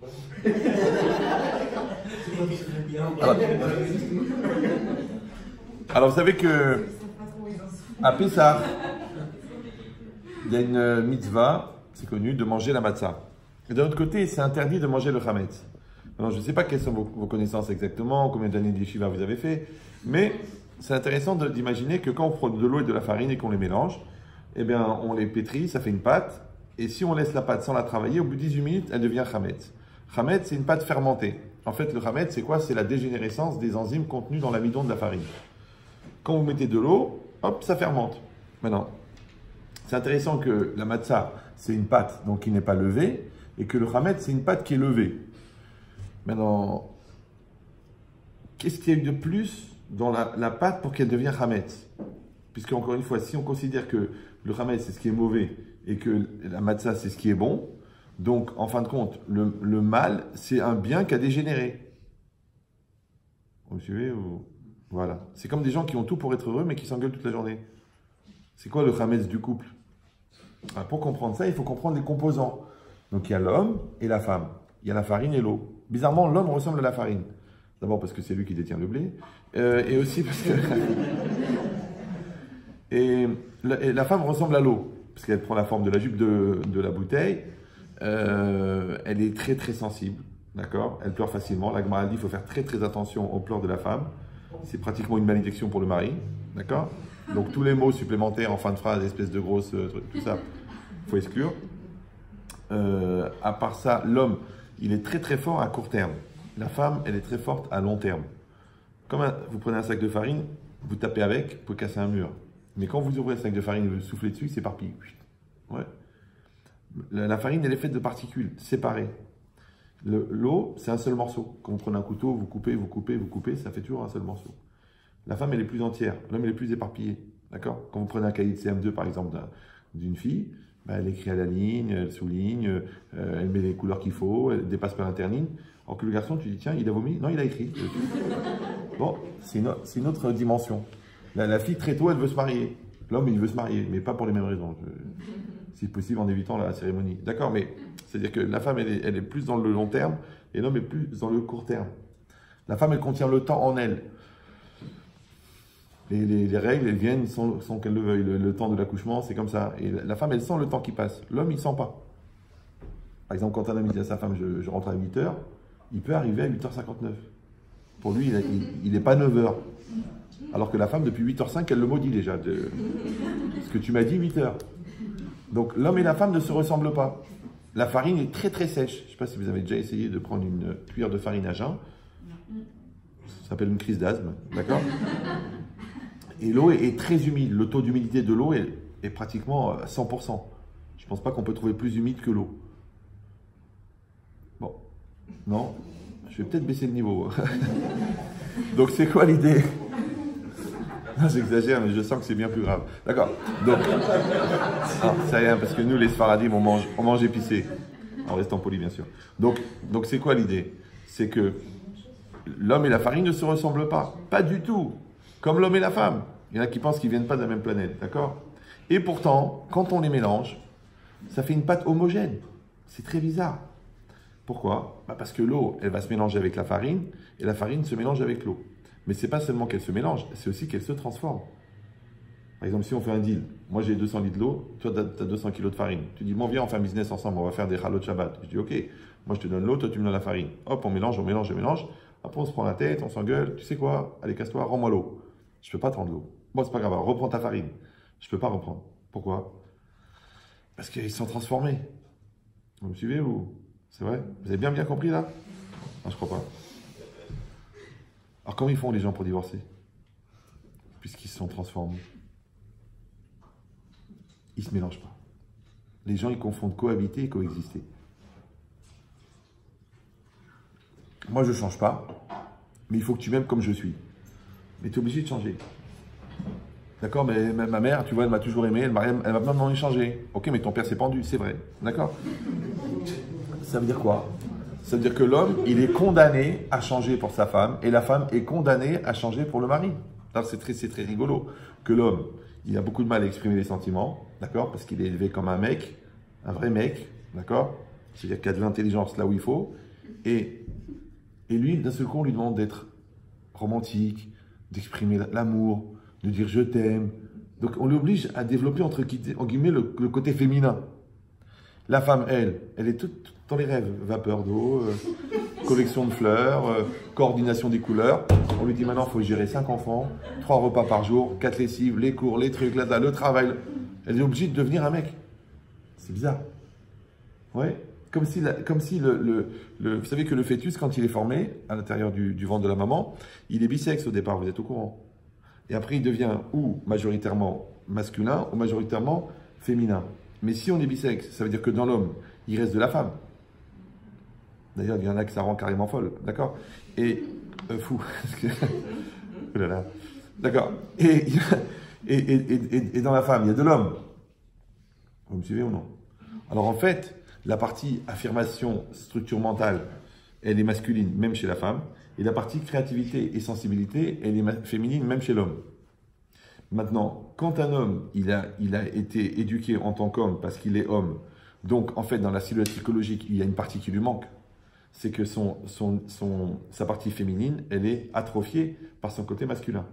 Alors, alors vous savez que à Pessah, il y a une mitzvah, c'est connu, de manger la matzah. Et d'un autre côté, c'est interdit de manger le chametz. Alors, je ne sais pas quelles sont vos connaissances exactement, combien d'années d'yeshiva vous avez fait, mais c'est intéressant d'imaginer que quand on prend de l'eau et de la farine et qu'on les mélange, eh bien, on les pétrit, ça fait une pâte, et si on laisse la pâte sans la travailler, au bout de 18 minutes, elle devient chametz. Chametz, c'est une pâte fermentée. En fait, le chametz, c'est quoi? C'est la dégénérescence des enzymes contenues dans l'amidon de la farine. Quand vous mettez de l'eau, hop, ça fermente. Maintenant, c'est intéressant que la matzah, c'est une pâte donc qui n'est pas levée, et que le chametz, c'est une pâte qui est levée. Maintenant, qu'est-ce qu'il y a eu de plus dans la pâte pour qu'elle devienne chametz? Puisque, encore une fois, si on considère que le chametz, c'est ce qui est mauvais, et que la matzah, c'est ce qui est bon, donc, en fin de compte, le mal, c'est un bien qui a dégénéré. Vous suivez ou... Voilà. C'est comme des gens qui ont tout pour être heureux, mais qui s'engueulent toute la journée. C'est quoi le chametz du couple? Alors, pour comprendre ça, il faut comprendre les composants. Donc, il y a l'homme et la femme. Il y a la farine et l'eau. Bizarrement, l'homme ressemble à la farine. D'abord parce que c'est lui qui détient le blé. Et aussi parce que... et la femme ressemble à l'eau. Parce qu'elle prend la forme de la jupe de la bouteille. Elle est très très sensible. D'accord? Elle pleure facilement. La Gemara dit qu'il faut faire très très attention aux pleurs de la femme. C'est pratiquement une malédiction pour le mari. D'accord? Donc tous les mots supplémentaires en fin de phrase, espèce de grosse truc, tout ça, il faut exclure. À part ça, l'homme, il est très très fort à court terme. La femme, elle est très forte à long terme. Comme vous prenez un sac de farine, vous tapez avec, vous pouvez casser un mur. Mais quand vous ouvrez le sac de farine et vous soufflez dessus, c'est éparpillé. Ouais. La farine, elle est faite de particules séparées. L'eau, c'est un seul morceau. Quand vous prenez un couteau, vous coupez, vous coupez, vous coupez, ça fait toujours un seul morceau. La femme, elle est plus entière. L'homme, il est plus éparpillé. D'accord? Quand vous prenez un cahier de CM2, par exemple, d'une fille, ben, elle écrit à la ligne, elle souligne, elle met les couleurs qu'il faut, elle dépasse pas l'interligne. Alors que le garçon, tu dis, tiens, il a vomi? Non, il a écrit. Bon, c'est une autre dimension. La fille, très tôt, elle veut se marier. L'homme, il veut se marier, mais pas pour les mêmes raisons. Si possible, en évitant la cérémonie. D'accord, mais c'est-à-dire que la femme, elle est plus dans le long terme, et l'homme est plus dans le court terme. La femme, elle contient le temps en elle. Les règles, elles viennent sans qu'elle le veuille. Le temps de l'accouchement, c'est comme ça. Et la femme, elle sent le temps qui passe. L'homme, il ne sent pas. Par exemple, quand un homme dit à sa femme, je rentre à 8 h, il peut arriver à 8 h 59. Pour lui, il n'est pas 9 h. Alors que la femme, depuis 8 h 05, elle le maudit déjà. Ce que tu m'as dit, 8 h. Donc, l'homme et la femme ne se ressemblent pas. La farine est très très sèche. Je ne sais pas si vous avez déjà essayé de prendre une cuillère de farine à jeun. Ça s'appelle une crise d'asthme. D'accord? Et l'eau est très humide. Le taux d'humidité de l'eau est pratiquement à 100%. Je ne pense pas qu'on peut trouver plus humide que l'eau. Bon. Non? Je vais peut-être baisser le niveau. Donc, c'est quoi l'idée? J'exagère, mais je sens que c'est bien plus grave. D'accord. Donc, c'est rien, parce que nous, les Sfaradim, on mange épicé. En restant poli, bien sûr. Donc c'est quoi l'idée? C'est que l'homme et la farine ne se ressemblent pas. Pas du tout. Comme l'homme et la femme. Il y en a qui pensent qu'ils ne viennent pas de la même planète. D'accord? Et pourtant, quand on les mélange, ça fait une pâte homogène. C'est très bizarre. Pourquoi? Parce que l'eau, elle va se mélanger avec la farine, et la farine se mélange avec l'eau. Mais ce n'est pas seulement qu'elle se mélange, c'est aussi qu'elle se transforme. Par exemple, si on fait un deal, moi j'ai 200 litres d'eau, toi tu as 200 kilos de farine. Tu dis, bon viens, on fait un business ensemble, on va faire des halot Shabbat. Je dis, ok, moi je te donne l'eau, toi tu me donnes la farine. Hop, on mélange, on mélange, on mélange. Après on se prend la tête, on s'engueule. Tu sais quoi? Allez, casse-toi, rends-moi l'eau. Je ne peux pas te rendre l'eau. Bon, c'est pas grave, reprends ta farine. Je ne peux pas reprendre. Pourquoi? Parce qu'ils sont transformés. Vous me suivez ou? C'est vrai? Vous avez bien compris là? Non, je crois pas. Alors comment ils font les gens pour divorcer? Puisqu'ils se sont transformés. Ils ne se mélangent pas. Les gens, ils confondent cohabiter et coexister. Moi, je ne change pas, mais il faut que tu m'aimes comme je suis. Mais tu es obligé de changer. D'accord? Mais ma mère, tu vois, elle m'a toujours aimé, elle m'a même changer. Ok, mais ton père s'est pendu, c'est vrai. D'accord? Ça veut dire quoi? Ça veut dire que l'homme, il est condamné à changer pour sa femme, et la femme est condamnée à changer pour le mari. C'est très rigolo que l'homme, il a beaucoup de mal à exprimer les sentiments, d'accord? Parce qu'il est élevé comme un mec, un vrai mec, d'accord? C'est-à-dire qu'il a de l'intelligence là où il faut, Et, et lui, d'un seul coup, on lui demande d'être romantique, d'exprimer l'amour, de dire je t'aime. Donc on l'oblige à développer entre guillemets le côté féminin. La femme, elle est toute dans les rêves. Vapeur d'eau, collection de fleurs, coordination des couleurs. On lui dit maintenant, il faut gérer 5 enfants, 3 repas par jour, 4 lessives, les cours, les trucs, là, le travail. Elle est obligée de devenir un mec. C'est bizarre. Ouais. Comme si vous savez que le fœtus, quand il est formé à l'intérieur du ventre de la maman, il est bisexe au départ, vous êtes au courant. Et après, il devient ou majoritairement masculin ou majoritairement féminin. Mais si on est bisexe, ça veut dire que dans l'homme, il reste de la femme. D'ailleurs, il y en a que ça rend carrément folle, d'accord? Et fou. Oh là là. D'accord. Et dans la femme, il y a de l'homme. Vous me suivez ou non? Alors en fait, la partie affirmation, structure mentale, elle est masculine, même chez la femme. Et la partie créativité et sensibilité, elle est féminine, même chez l'homme. Maintenant, quand un homme, il a été éduqué en tant qu'homme parce qu'il est homme, donc en fait, dans la silhouette psychologique, il y a une partie qui lui manque. C'est que sa partie féminine, elle est atrophiée par son côté masculin.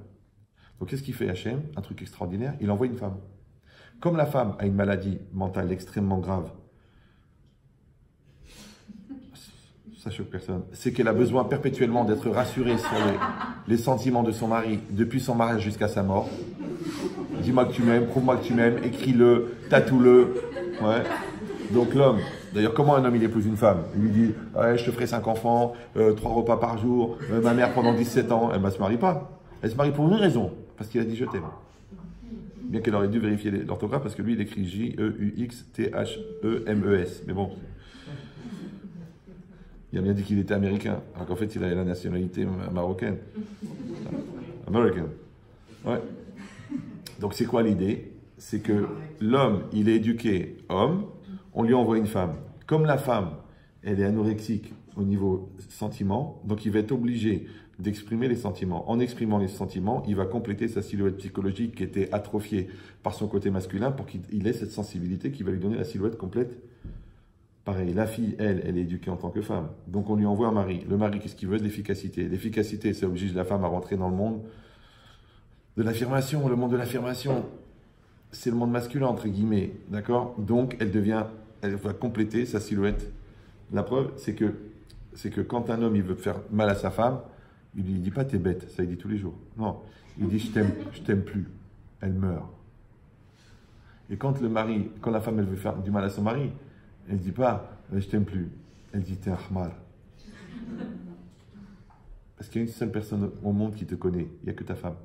Donc qu'est-ce qu'il fait Hachem? Un truc extraordinaire, il envoie une femme. Comme la femme a une maladie mentale extrêmement grave, ça choque personne, c'est qu'elle a besoin perpétuellement d'être rassurée sur les sentiments de son mari depuis son mariage jusqu'à sa mort. Dis-moi que tu m'aimes, prouve-moi que tu m'aimes, écris-le, tatoue-le. Ouais. Donc l'homme, d'ailleurs comment un homme il épouse une femme? Il lui dit ouais, je te ferai 5 enfants, 3 repas par jour, ma mère pendant 17 ans, elle ne se marie pas. Elle se marie pour une raison, parce qu'il a dit je t'aime. Bien qu'elle aurait dû vérifier l'orthographe parce que lui il écrit J-E-U-X-T-H-E-M-E-S. Mais bon. Il a bien dit qu'il était américain, alors qu'en fait, il a la nationalité marocaine. American. Ouais. Donc, c'est quoi l'idée? C'est que l'homme, il est éduqué homme, on lui envoie une femme. Comme la femme, elle est anorexique au niveau sentiment, donc il va être obligé d'exprimer les sentiments. En exprimant les sentiments, il va compléter sa silhouette psychologique qui était atrophiée par son côté masculin pour qu'il ait cette sensibilité qui va lui donner la silhouette complète. Pareil, la fille, elle est éduquée en tant que femme. Donc on lui envoie un mari. Le mari, qu'est-ce qu'il veut? De l'efficacité. L'efficacité, ça oblige la femme à rentrer dans le monde de l'affirmation. Le monde de l'affirmation, c'est le monde masculin, entre guillemets. D'accord? Donc elle va compléter sa silhouette. La preuve, c'est que quand un homme il veut faire mal à sa femme, il lui dit pas t'es bête, ça il dit tous les jours. Non, il dit je t'aime plus. Elle meurt. Et quand la femme elle veut faire du mal à son mari, elle ne dit pas « je t'aime plus ». Elle dit « t'es un khmar ». Parce qu'il y a une seule personne au monde qui te connaît, il n'y a que ta femme.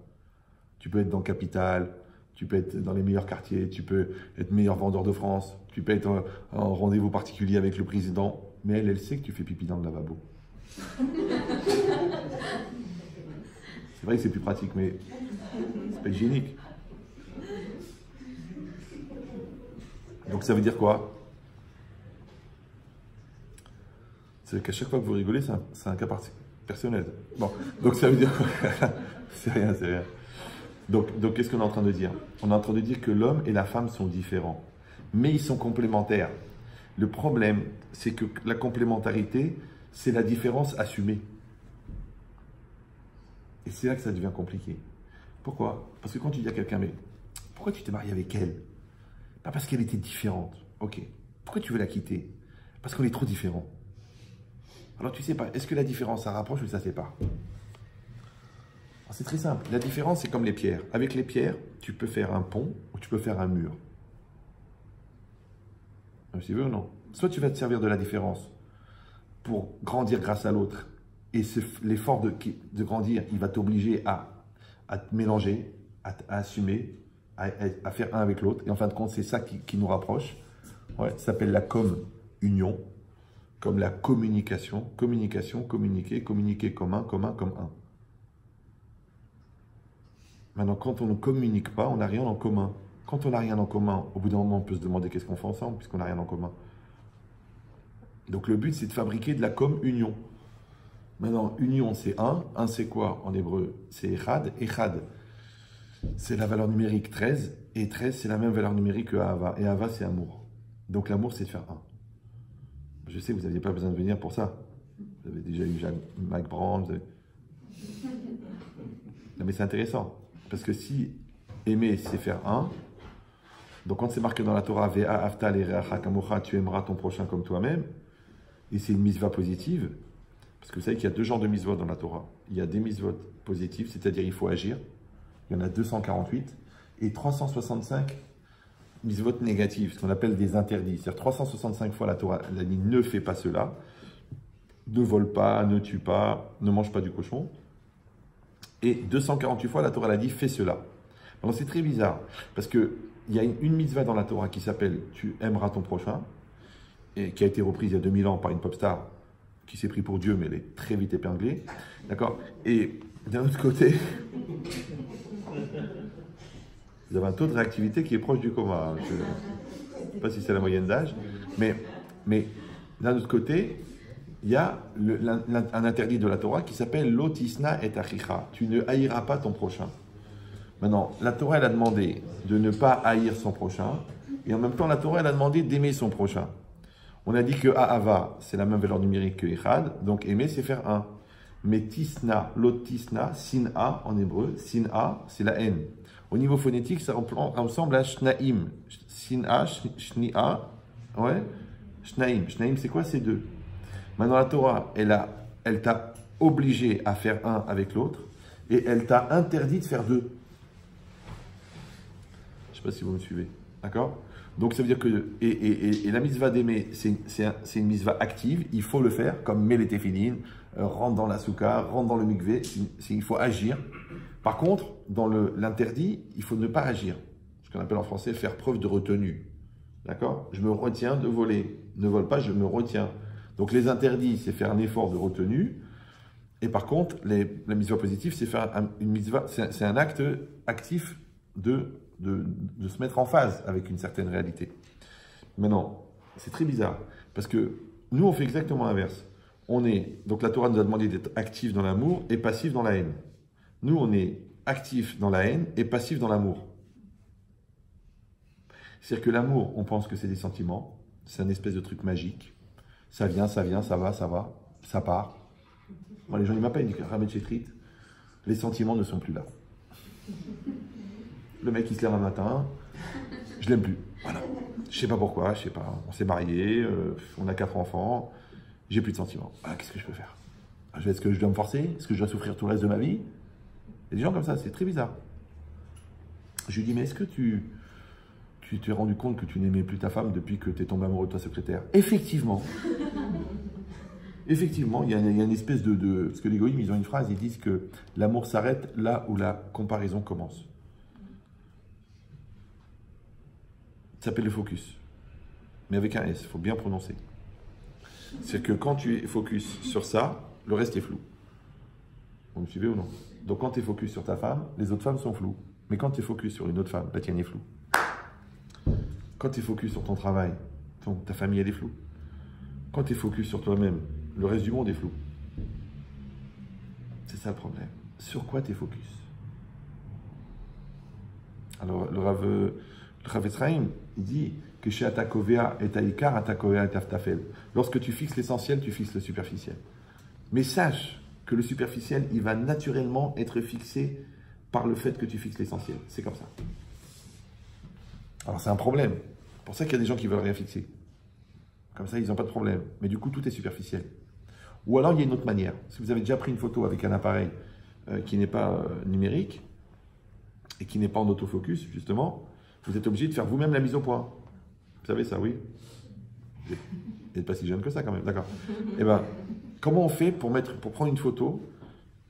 Tu peux être dans Capitale, tu peux être dans les meilleurs quartiers, tu peux être meilleur vendeur de France, tu peux être en rendez-vous particulier avec le président, mais elle sait que tu fais pipi dans le lavabo. C'est vrai que c'est plus pratique, mais c'est pas hygiénique. Donc ça veut dire quoi? C'est qu'à chaque fois que vous rigolez, c'est un cas personnel. Bon, donc ça veut dire quoi? C'est rien, c'est rien. Donc qu'est-ce qu'on est en train de dire? On est en train de dire que l'homme et la femme sont différents, mais ils sont complémentaires. Le problème, c'est que la complémentarité, c'est la différence assumée. Et c'est là que ça devient compliqué. Pourquoi? Parce que quand tu dis à quelqu'un, mais pourquoi tu t'es marié avec elle? Pas parce qu'elle était différente. Ok. Pourquoi tu veux la quitter? Parce qu'on est trop différents. Alors tu sais pas, est-ce que la différence, ça rapproche ou ça sépare? C'est très simple. La différence, c'est comme les pierres. Avec les pierres, tu peux faire un pont ou tu peux faire un mur. Tu veux ou non? Soit tu vas te servir de la différence pour grandir grâce à l'autre. Et l'effort de grandir, il va t'obliger à te mélanger, à assumer, à faire un avec l'autre. Et en fin de compte, c'est ça qui nous rapproche. Ouais, ça s'appelle la com-union. Comme la communication, communiquer, communiquer comme un, comme un. Maintenant, quand on ne communique pas, on n'a rien en commun. Quand on n'a rien en commun, au bout d'un moment, on peut se demander qu'est-ce qu'on fait ensemble, puisqu'on n'a rien en commun. Donc le but, c'est de fabriquer de la com-union. Maintenant, union, c'est un. Un, c'est quoi en hébreu? C'est echad. Echad, c'est la valeur numérique 13. Et 13, c'est la même valeur numérique que Ahava. Et Ahava, c'est amour. Donc l'amour, c'est de faire un. Je sais que vous n'aviez pas besoin de venir pour ça. Vous avez déjà eu Jacques McBrand. Non, mais c'est intéressant. Parce que si aimer, c'est faire un, donc quand c'est marqué dans la Torah, Ve'a afta l'ereacha kamocha, tu aimeras ton prochain comme toi-même, et c'est une mitzvah positive, parce que vous savez qu'il y a deux genres de mitzvot dans la Torah. Il y a des mitzvot positives, c'est-à-dire il faut agir. Il y en a 248, et 365 mitzvot négatives, ce qu'on appelle des interdits. C'est-à-dire 365 fois la Torah, elle a dit ne fais pas cela, ne vole pas, ne tue pas, ne mange pas du cochon. Et 248 fois la Torah elle a dit fais cela. Alors c'est très bizarre, parce qu'il y a une mitzvah dans la Torah qui s'appelle tu aimeras ton prochain, et qui a été reprise il y a 2000 ans par une pop star qui s'est pris pour Dieu, mais elle est très vite épinglée. D'accord? Et d'un autre côté, vous avez un taux de réactivité qui est proche du coma. Je ne sais pas si c'est la moyenne d'âge, mais d'un autre côté, il y a un interdit de la Torah qui s'appelle l'otisna et achicha. Tu ne haïras pas ton prochain. Maintenant, la Torah, elle a demandé de ne pas haïr son prochain, et en même temps, la Torah, elle a demandé d'aimer son prochain. On a dit que Ahava, c'est la même valeur numérique que Echad, donc aimer, c'est faire un. Mais tisna, l'otisna, sin'a en hébreu, sin'a, c'est la haine. Au niveau phonétique, ça ressemble à shnaim. Sin'a, shni'a, ouais, shnaim. Shnaim, c'est quoi? C'est deux. Maintenant, la Torah, elle t'a obligé à faire un avec l'autre, et elle t'a interdit de faire deux. Je ne sais pas si vous me suivez. D'accord? Donc, ça veut dire que, et la mitzvah d'aimer, c'est une mitzvah active, il faut le faire, comme mets les téphilines, rentre dans la souka, rentre dans le mikvé, il faut agir. Par contre, dans l'interdit, il faut ne pas agir. Ce qu'on appelle en français faire preuve de retenue. D'accord? Je me retiens de voler. Ne vole pas, je me retiens. Donc, les interdits, c'est faire un effort de retenue. Et par contre, la mitzvah positive, c'est faire une mitzvah, c'est un acte actif de se mettre en phase avec une certaine réalité. Maintenant, c'est très bizarre, parce que nous, on fait exactement l'inverse. Donc la Torah nous a demandé d'être actifs dans l'amour et passifs dans la haine. Nous, on est actifs dans la haine et passifs dans l'amour. C'est-à-dire que l'amour, on pense que c'est des sentiments, c'est un espèce de truc magique. Ça vient, ça va, ça part. Moi, les gens, ils m'appellent, ils disent Ramet Chetrit, les sentiments ne sont plus là. Le mec, il se lève un matin, je l'aime plus. Voilà. Je sais pas pourquoi, je sais pas. On s'est mariés, on a 4 enfants, j'ai plus de sentiments. Ah, qu'est-ce que je peux faire? Est-ce que je dois me forcer? Est-ce que je dois souffrir tout le reste de ma vie? Il y a des gens comme ça, c'est très bizarre. Je lui dis, mais est-ce que tu t'es rendu compte que tu n'aimais plus ta femme depuis que tu es tombé amoureux de ta secrétaire? Effectivement. Effectivement, il y a une espèce de... Parce que les goïms, ils ont une phrase, ils disent que l'amour s'arrête là où la comparaison commence. Ça s'appelle le focus. Mais avec un S, il faut bien prononcer. C'est que quand tu es focus sur ça, le reste est flou. Vous me suivez ou non? Donc quand tu es focus sur ta femme, les autres femmes sont floues. Mais quand tu es focus sur une autre femme, la tienne est floue. Quand tu es focus sur ton travail, ta famille elle est floue. Quand tu es focus sur toi-même, le reste du monde est flou. C'est ça le problème. Sur quoi tu es focus? Alors le Rav Etzraïm, il dit que chez Atakovea et Taïkar, Atakovea et Aftafel. Lorsque tu fixes l'essentiel, tu fixes le superficiel. Mais sache que le superficiel, il va naturellement être fixé par le fait que tu fixes l'essentiel. C'est comme ça. Alors c'est un problème. C'est pour ça qu'il y a des gens qui veulent rien fixer. Comme ça, ils n'ont pas de problème. Mais du coup, tout est superficiel. Ou alors, il y a une autre manière. Si vous avez déjà pris une photo avec un appareil qui n'est pas numérique et qui n'est pas en autofocus, justement, vous êtes obligé de faire vous-même la mise au point. Vous savez ça, oui? Vous n'êtes pas si jeune que ça, quand même. D'accord. Eh bien, comment on fait pour prendre une photo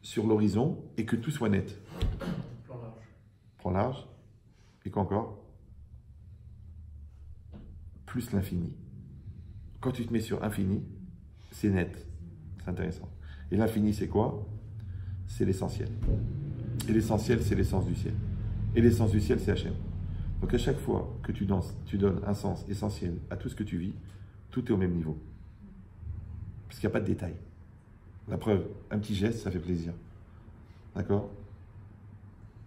sur l'horizon et que tout soit net? Plan large. Plan large. Et quoi encore? Plus l'infini. Quand tu te mets sur infini, c'est net. C'est intéressant. Et l'infini, c'est quoi? C'est l'essentiel. Et l'essentiel, c'est l'essence du ciel. Et l'essence du ciel, c'est Hachem. Donc à chaque fois que tu danses, tu donnes un sens essentiel à tout ce que tu vis, tout est au même niveau. Parce qu'il n'y a pas de détail. La preuve, un petit geste, ça fait plaisir. D'accord?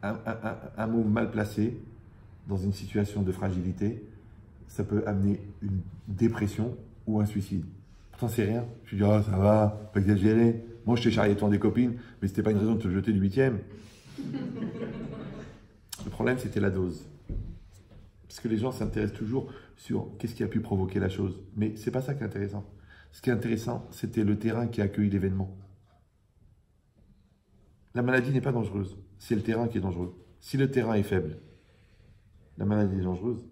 Un mot mal placé dans une situation de fragilité, ça peut amener une dépression ou un suicide. T'en sais rien. Tu dis, oh, ça va, pas exagérer. Moi, je t'ai charrié devant des copines, mais c'était pas une raison de te jeter du 8e. Le problème, c'était la dose. Parce que les gens s'intéressent toujours sur qu'est-ce qui a pu provoquer la chose. Mais c'est pas ça qui est intéressant. Ce qui est intéressant, c'était le terrain qui a accueilli l'événement. La maladie n'est pas dangereuse. C'est le terrain qui est dangereux. Si le terrain est faible, la maladie est dangereuse.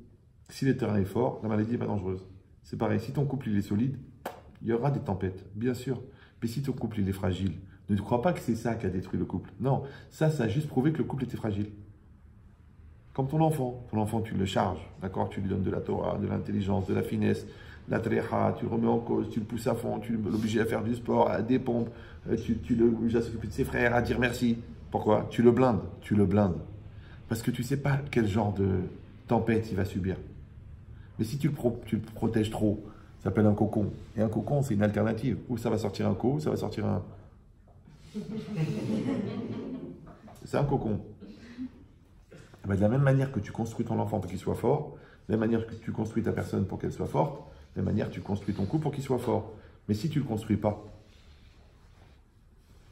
Si le terrain est fort, la maladie n'est pas dangereuse. C'est pareil. Si ton couple il est solide, il y aura des tempêtes, bien sûr. Mais si ton couple il est fragile, ne crois pas que c'est ça qui a détruit le couple. Non, ça a juste prouvé que le couple était fragile. Comme ton enfant. Ton enfant, tu le charges, d'accord? Tu lui donnes de la Torah, de l'intelligence, de la finesse, de la tréha, tu le remets en cause, tu le pousses à fond, tu l'obliges à faire du sport, à des pompes, tu l'obliges à s'occuper de ses frères, à dire merci. Pourquoi? Tu le blindes, tu le blindes. Parce que tu ne sais pas quel genre de tempête il va subir. Mais si tu le protèges trop, ça s'appelle un cocon. Et un cocon, c'est une alternative. Ou ça va sortir un co, ça va sortir un... C'est un cocon. De la même manière que tu construis ton enfant pour qu'il soit fort, de la même manière que tu construis ta personne pour qu'elle soit forte, de la même manière que tu construis ton couple pour qu'il soit fort. Mais si tu ne le construis pas,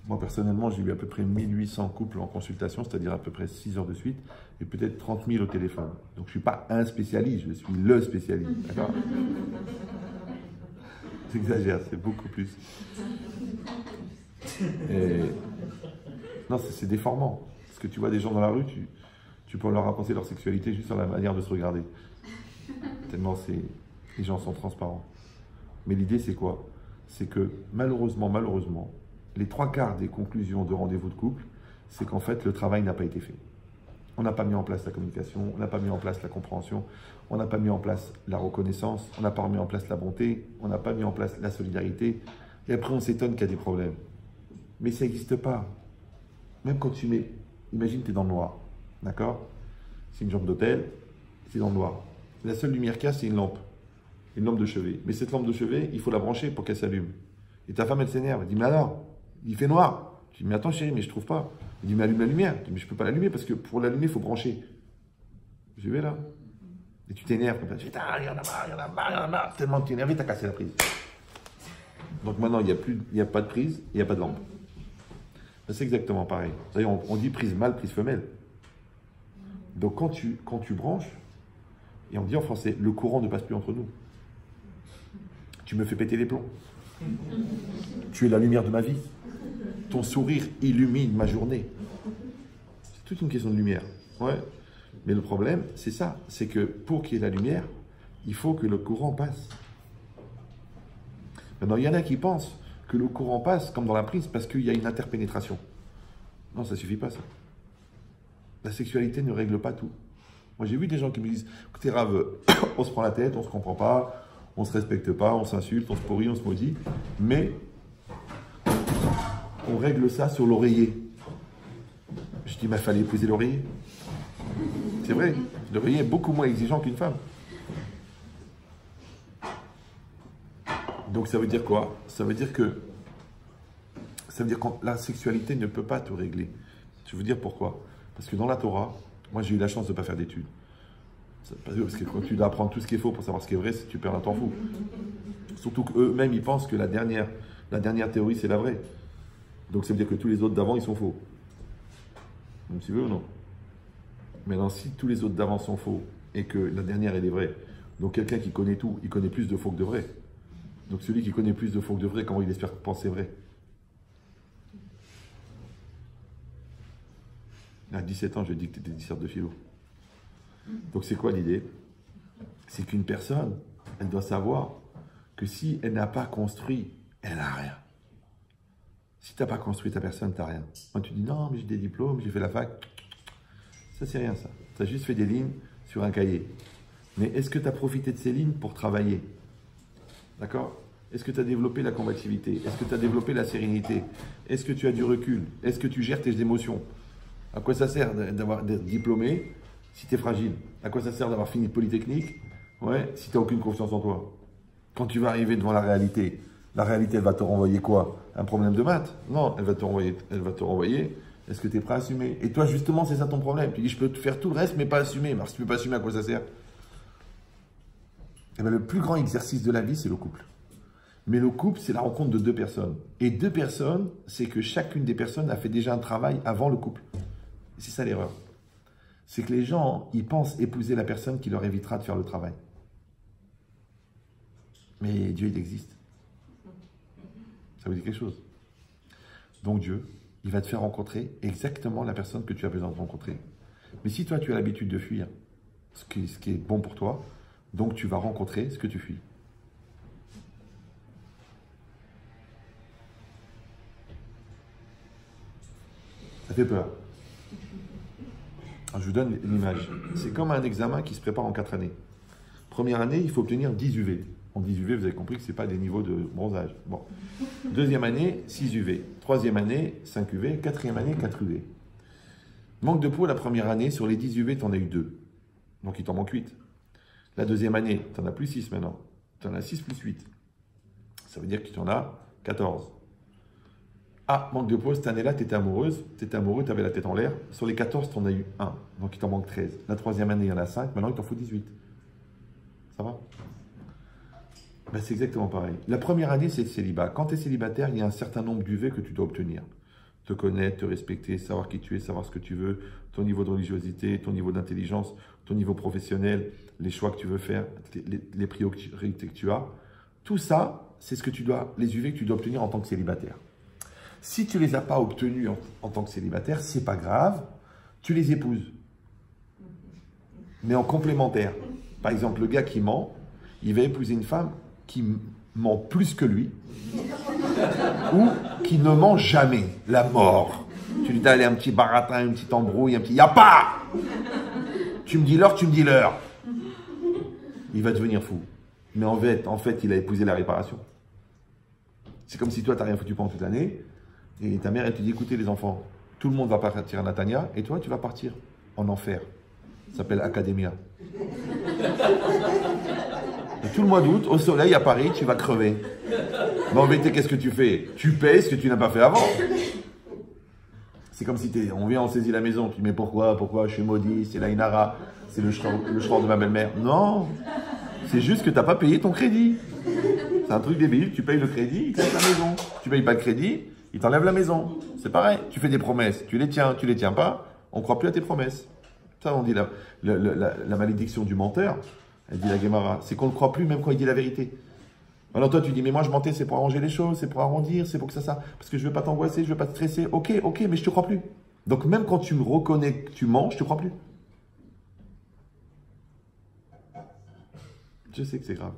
moi personnellement j'ai eu à peu près 1800 couples en consultation, c'est-à-dire à peu près 6 heures de suite, et peut-être 30 000 au téléphone. Donc je ne suis pas un spécialiste, je suis le spécialiste. D'accord? J'exagère, c'est beaucoup plus. Et... Non, c'est déformant. Parce que tu vois des gens dans la rue, tu peux leur raconter leur sexualité juste sur la manière de se regarder. Tellement les gens sont transparents. Mais l'idée, c'est quoi? C'est que malheureusement, les 3/4 des conclusions de rendez-vous de couple, c'est qu'en fait, le travail n'a pas été fait. On n'a pas mis en place la communication, on n'a pas mis en place la compréhension, on n'a pas mis en place la reconnaissance, on n'a pas mis en place la bonté, on n'a pas mis en place la solidarité. Et après, on s'étonne qu'il y a des problèmes. Mais ça n'existe pas. Même quand tu mets... Imagine, tu es dans le noir. D'accord? C'est une chambre d'hôtel, c'est dans le noir. La seule lumière qu'il y a, c'est une lampe de chevet. Mais cette lampe de chevet, il faut la brancher pour qu'elle s'allume. Et ta femme, elle s'énerve. Elle dit, mais alors, il fait noir. Tu dis, mais attends chérie, mais je trouve pas. Elle dit, mais allume la lumière. Tu dis, mais je peux pas l'allumer parce que pour l'allumer, il faut brancher. Je vais là. Et tu t'énerves. Tu dis, il y en a marre. Tellement tu t'es énervé, tu as cassé la prise. Donc maintenant, il n'y a pas de prise, il n'y a pas de lampe. C'est exactement pareil. D'ailleurs, on dit prise mâle, prise femelle. Donc quand tu branches, et on dit en français, le courant ne passe plus entre nous. Tu me fais péter les plombs. Tu es la lumière de ma vie. Ton sourire illumine ma journée. C'est toute une question de lumière. Ouais. Mais le problème, c'est ça. C'est que pour qu'il y ait la lumière, il faut que le courant passe. Maintenant, il y en a qui pensent que le courant passe comme dans la prise parce qu'il y a une interpénétration. Non, ça ne suffit pas ça. La sexualité ne règle pas tout. Moi, j'ai vu des gens qui me disent, écoutez Rav, on se prend la tête, on ne se comprend pas, on ne se respecte pas, on s'insulte, on se pourrit, on se maudit, mais on règle ça sur l'oreiller. Je dis, mais il fallait épouser l'oreiller. C'est vrai, l'oreiller est beaucoup moins exigeant qu'une femme. Donc ça veut dire quoi? Ça veut dire que la sexualité ne peut pas tout régler. Je veux dire pourquoi? Parce que dans la Torah, moi j'ai eu la chance de ne pas faire d'études. Parce que quand tu dois apprendre tout ce qui est faux pour savoir ce qui est vrai, tu perds un temps fou. Surtout qu'eux-mêmes, ils pensent que la dernière théorie, c'est la vraie. Donc ça veut dire que tous les autres d'avant, ils sont faux. Même si tu veux ou non. Maintenant, si tous les autres d'avant sont faux et que la dernière, elle est vraie, donc quelqu'un qui connaît tout, il connaît plus de faux que de vrai. Donc celui qui connaît plus de faux que de vrai, comment il espère penser vrai? À 17 ans, je dis que tu étais disserte de philo. Donc c'est quoi l'idée? C'est qu'une personne, elle doit savoir que si elle n'a pas construit, elle n'a rien. Si tu n'as pas construit ta personne, tu n'as rien. Moi tu dis non, mais j'ai des diplômes, j'ai fait la fac. Ça c'est rien ça. Tu as juste fait des lignes sur un cahier. Mais est-ce que tu as profité de ces lignes pour travailler? D'accord? Est-ce que tu as développé la combativité? Est-ce que tu as développé la sérénité? Est-ce que tu as du recul? Est-ce que tu gères tes émotions? À quoi ça sert d'être diplômé si tu es fragile? À quoi ça sert d'avoir fini de Polytechnique si tu n'as aucune confiance en toi? Quand tu vas arriver devant la réalité, elle va te renvoyer quoi? Un problème de maths? Non, elle va te renvoyer, est-ce que tu es prêt à assumer? Et toi, justement, c'est ça ton problème. Tu dis, je peux te faire tout le reste, mais pas assumer. Alors, si tu ne peux pas assumer, à quoi ça sert? Eh bien, le plus grand exercice de la vie, c'est le couple. Mais le couple, c'est la rencontre de deux personnes. Et deux personnes, c'est que chacune des personnes a fait déjà un travail avant le couple. C'est ça l'erreur. C'est que les gens, ils pensent épouser la personne qui leur évitera de faire le travail. Mais Dieu, il existe. Ça vous dit quelque chose? Donc Dieu, il va te faire rencontrer exactement la personne que tu as besoin de rencontrer. Mais si toi, tu as l'habitude de fuir ce qui est bon pour toi, donc tu vas rencontrer ce que tu fuis. Ça fait peur. Alors, je vous donne l'image. C'est comme un examen qui se prépare en 4 années. Première année, il faut obtenir 10 UV. En 10 UV, vous avez compris que ce n'est pas des niveaux de bronzage. Bon. Deuxième année, 6 UV. Troisième année, 5 UV. Quatrième année, 4 UV. Manque de peau, la première année, sur les 10 UV, tu en as eu 2. Donc il t'en manque 8. La deuxième année, tu en as plus 6 maintenant. Tu en as 6 plus 8. Ça veut dire que tu en as 14. Ah, manque de peau, cette année-là, tu étais amoureuse, tu étais amoureux, tu avais la tête en l'air. Sur les 14, tu en as eu 1. Donc il t'en manque 13. La troisième année, il y en a 5. Maintenant, il t'en faut 18. Ça va? Ben, c'est exactement pareil. La première année, c'est le célibat. Quand tu es célibataire, il y a un certain nombre d'UV que tu dois obtenir. Te connaître, te respecter, savoir qui tu es, savoir ce que tu veux, ton niveau de religiosité, ton niveau d'intelligence, ton niveau professionnel, les choix que tu veux faire, les priorités que tu as. Tout ça, c'est ce que tu dois, les UV que tu dois obtenir en tant que célibataire. Si tu ne les as pas obtenus en tant que célibataire, c'est pas grave, tu les épouses. Mais en complémentaire. Par exemple, le gars qui ment, il va épouser une femme qui ment plus que lui ou qui ne ment jamais. La mort. Tu lui dis, allez, un petit baratin, une petite embrouille, un petit « y'a pas !» Tu me dis l'heure, tu me dis l'heure. Il va devenir fou. Mais en fait, il a épousé la réparation. C'est comme si toi, tu n'as rien foutu pendant toute l'année. Et ta mère, elle te dit, écoutez les enfants, tout le monde va partir à Natania, et toi, tu vas partir en enfer. Ça s'appelle Academia. Et tout le mois d'août, au soleil, à Paris, tu vas crever. Mais en vérité, qu'est-ce que tu fais? Tu payes ce que tu n'as pas fait avant. C'est comme si on vient, on saisit la maison, tu dis, mais pourquoi, je suis maudit, c'est l'Aïnara, c'est le short de ma belle-mère. Non, c'est juste que tu n'as pas payé ton crédit. C'est un truc débile, tu payes le crédit, il te laisse la maison. Tu payes pas le crédit, il t'enlève la maison. C'est pareil, tu fais des promesses, tu les tiens pas, on ne croit plus à tes promesses. Ça, on dit la malédiction du menteur, elle dit la Gemara, c'est qu'on ne croit plus même quand il dit la vérité. Alors toi, tu dis, mais moi je mentais, c'est pour arranger les choses, c'est pour arrondir, c'est pour que ça, parce que je ne veux pas t'angoisser, je ne veux pas te stresser. Ok, mais je te crois plus. Donc même quand tu me reconnais que tu mens, je te crois plus. Je sais que c'est grave.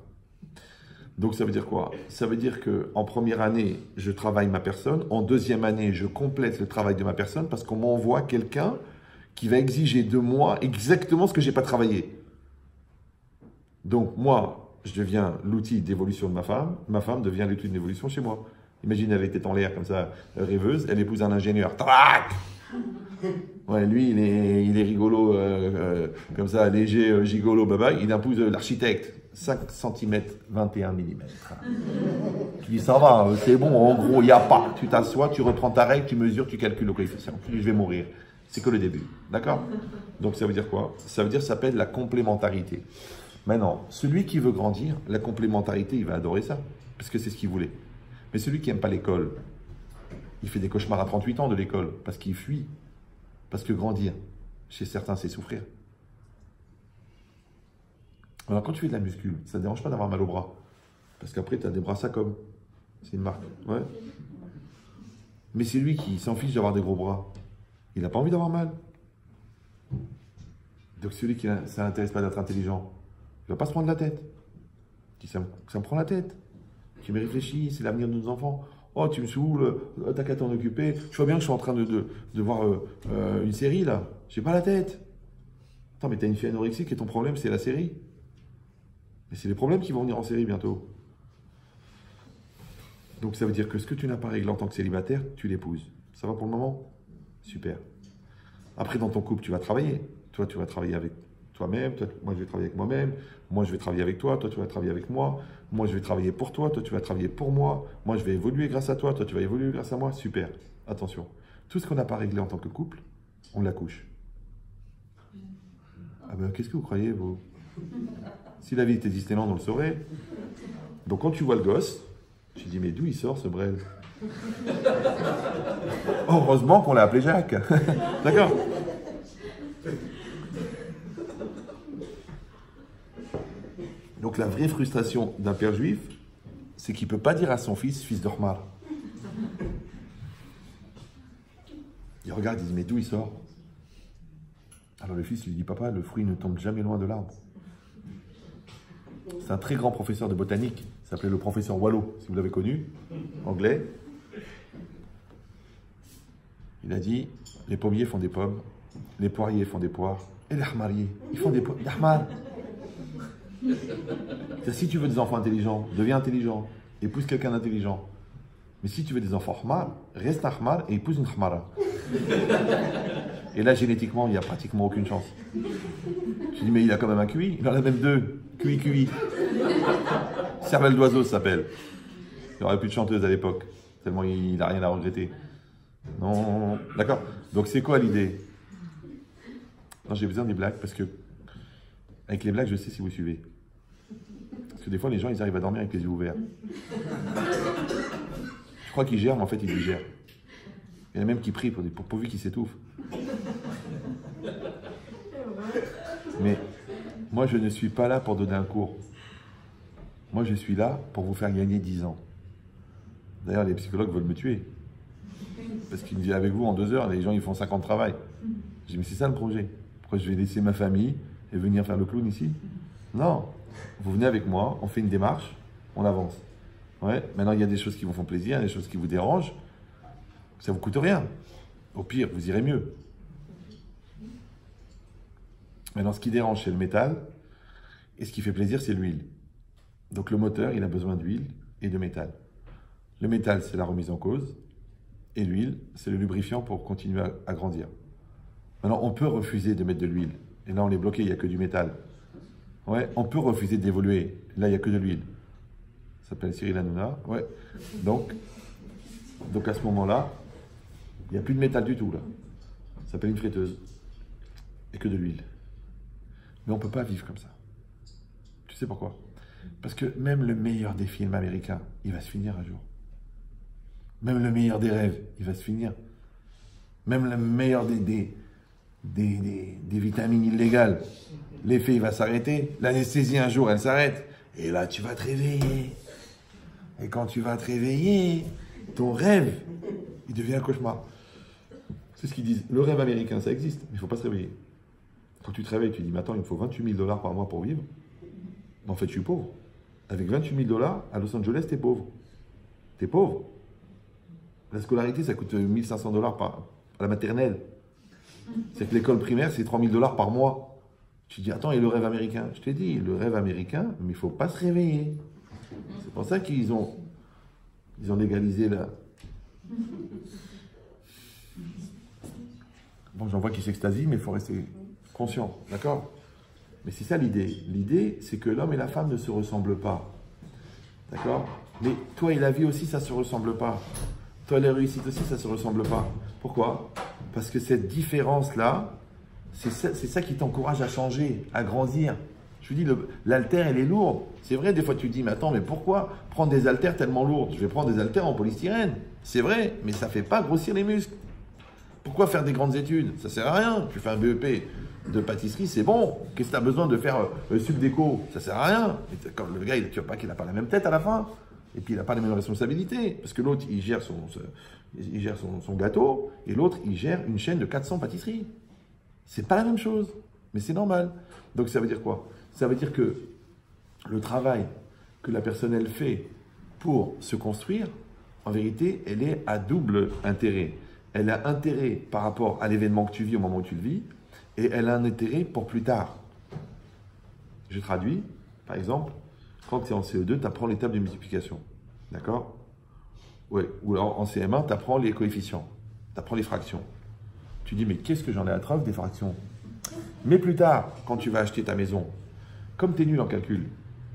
Donc ça veut dire quoi? Ça veut dire qu'en première année, je travaille ma personne. En deuxième année, je complète le travail de ma personne parce qu'on m'envoie quelqu'un qui va exiger de moi exactement ce que je n'ai pas travaillé. Donc moi, je deviens l'outil d'évolution de ma femme devient l'outil d'évolution chez moi. Imagine, elle était en l'air comme ça, rêveuse, elle épouse un ingénieur. Trac! Ouais, lui, il est rigolo, comme ça, léger, gigolo, baba. Il épouse l'architecte, 5 cm, 21 mm. Tu dis, ça va, c'est bon, en gros, il n'y a pas. Tu t'assois, tu reprends ta règle, tu mesures, tu calcules le coefficient. Puis je vais mourir. C'est que le début. D'accord? Donc ça veut dire quoi? Ça veut dire que ça s'appelle la complémentarité. Maintenant, celui qui veut grandir, la complémentarité, il va adorer ça. Parce que c'est ce qu'il voulait. Mais celui qui n'aime pas l'école, il fait des cauchemars à 38 ans de l'école. Parce qu'il fuit. Parce que grandir, chez certains, c'est souffrir. Alors quand tu fais de la muscule, ça ne dérange pas d'avoir mal au bras. Parce qu'après, tu as des bras comme. C'est une marque. Ouais. Mais c'est lui qui s'en fiche d'avoir des gros bras. Il n'a pas envie d'avoir mal. Donc celui qui ça n'intéresse pas d'être intelligent, il ne va pas se prendre la tête. Il dit, ça me prend la tête. Tu me réfléchis, c'est l'avenir de nos enfants. Oh, tu me saoules, t'as qu'à t'en occuper. Tu vois bien que je suis en train de voir une série là. J'ai pas la tête. Attends, mais t'as une fille anorexique et ton problème c'est la série. Mais c'est les problèmes qui vont venir en série bientôt. Donc ça veut dire que ce que tu n'as pas réglé en tant que célibataire, tu l'épouses. Ça va pour le moment? Super. Après, dans ton couple, tu vas travailler. Toi, tu vas travailler avec toi-même. Moi, je vais travailler avec moi-même. Moi, je vais travailler avec toi. Toi, tu vas travailler avec moi. Moi, je vais travailler pour toi. Toi, tu vas travailler pour moi. Moi, je vais évoluer grâce à toi. Toi, tu vas évoluer grâce à moi. Super. Attention. Tout ce qu'on n'a pas réglé en tant que couple, on l'accouche. Ah ben, qu'est-ce que vous croyez, vous? Si la vie était Disneyland, on le saurait. Donc, quand tu vois le gosse, Je dis, mais d'où il sort ce Brel? Heureusement qu'on l'a appelé Jacques. D'accord? Donc la vraie frustration d'un père juif, c'est qu'il ne peut pas dire à son fils d'Ormar. Il regarde, il dit, mais d'où il sort? Alors le fils lui dit, papa, le fruit ne tombe jamais loin de l'arbre. C'est un très grand professeur de botanique, il s'appelait le professeur Wallo, si vous l'avez connu, anglais. Il a dit, les pommiers font des pommes, les poiriers font des poires, et les ahmariers, ils font des poires. Si tu veux des enfants intelligents, deviens intelligent, épouse quelqu'un d'intelligent. Mais si tu veux des enfants ahmar, reste ahmar et épouse une ahmara. Et là, génétiquement, il n'y a pratiquement aucune chance. Tu dis, mais il a quand même un QI, il en a même deux. QI. Cervelle d'oiseau, ça s'appelle. Il n'y aurait plus de chanteuse à l'époque, tellement il n'a rien à regretter. Non. D'accord. Donc, c'est quoi l'idée? Non, j'ai besoin des blagues parce que, avec les blagues, je sais si vous suivez. Parce que des fois, les gens, ils arrivent à dormir avec les yeux ouverts. Je crois qu'ils gèrent, mais en fait, ils digèrent. Il y en a même qui prient pour pourvu qu'ils s'étouffent. Mais moi, je ne suis pas là pour donner un cours. Moi, je suis là pour vous faire gagner 10 ans. D'ailleurs, les psychologues veulent me tuer. Parce qu'ils me disent, avec vous, en 2 heures, les gens, ils font 50 de travail. Je dis, mais c'est ça le projet. Pourquoi je vais laisser ma famille et venir faire le clown ici? Non. Vous venez avec moi, on fait une démarche, on avance. Ouais. Maintenant, il y a des choses qui vous font plaisir, des choses qui vous dérangent. Ça ne vous coûte rien. Au pire, vous irez mieux. Maintenant, ce qui dérange, c'est le métal. Et ce qui fait plaisir, c'est l'huile. Donc, le moteur, il a besoin d'huile et de métal. Le métal, c'est la remise en cause. Et l'huile, c'est le lubrifiant pour continuer à grandir. Maintenant, on peut refuser de mettre de l'huile. Et là, on est bloqué, il n'y a que du métal. Ouais, on peut refuser d'évoluer. Là, il n'y a que de l'huile. Ça s'appelle Cyril Hanouna. Ouais. Donc à ce moment-là, il n'y a plus de métal du tout, là. Ça s'appelle une friteuse. Et que de l'huile. Mais on ne peut pas vivre comme ça. Tu sais pourquoi? Parce que même le meilleur des films américains, il va se finir un jour. Même le meilleur des rêves, il va se finir. Même le meilleur des vitamines illégales, l'effet, il va s'arrêter. L'anesthésie, un jour, elle s'arrête. Et là, tu vas te réveiller. Et quand tu vas te réveiller, ton rêve, il devient un cauchemar. C'est ce qu'ils disent. Le rêve américain, ça existe, mais il ne faut pas se réveiller. Quand tu te réveilles, tu dis, mais attends, il me faut 28 000 $ par mois pour vivre. Mais en fait, je suis pauvre. Avec 28 000 $, à Los Angeles, tu es pauvre. Tu es pauvre. La scolarité, ça coûte 1 500 $ à la maternelle. C'est que l'école primaire, c'est 3 000 $ par mois. Tu dis, attends, et le rêve américain? Je t'ai dit, le rêve américain, mais il ne faut pas se réveiller. C'est pour ça qu'ils ont légalisé la... Bon, j'en vois qui s'extasient, mais il faut rester conscient, d'accord? Mais c'est ça l'idée. L'idée, c'est que l'homme et la femme ne se ressemblent pas. D'accord? Mais toi et la vie aussi, ça ne se ressemble pas. Toi et la réussite aussi, ça ne se ressemble pas. Pourquoi? Parce que cette différence-là, c'est ça qui t'encourage à changer, à grandir. Je vous dis, l'haltère, elle est lourde. C'est vrai, des fois tu te dis, mais attends, mais pourquoi prendre des haltères tellement lourdes? Je vais prendre des haltères en polystyrène. C'est vrai, mais ça ne fait pas grossir les muscles. Pourquoi faire des grandes études? Ça ne sert à rien. Tu fais un BEP de pâtisserie, c'est bon. Qu'est-ce que tu as besoin de faire sup déco? Ça ne sert à rien. Quand le gars, tu vois pas qu'il n'a pas la même tête à la fin. Et puis, il n'a pas les mêmes responsabilités. Parce que l'autre, il gère son gâteau. Et l'autre, il gère une chaîne de 400 pâtisseries. C'est pas la même chose. Mais c'est normal. Donc, ça veut dire quoi? Ça veut dire que le travail que la personne, elle fait pour se construire, en vérité, elle est à double intérêt. Elle a intérêt par rapport à l'événement que tu vis au moment où tu le vis, et elle a un intérêt pour plus tard. Je traduis, par exemple, quand tu es en CE2, tu apprends les tables de multiplication. D'accord? Ouais. Ou alors en CM1, tu apprends les coefficients, tu apprends les fractions. Tu dis, mais qu'est-ce que j'en ai à travers des fractions? Mais plus tard, quand tu vas acheter ta maison, comme tu es nul en calcul,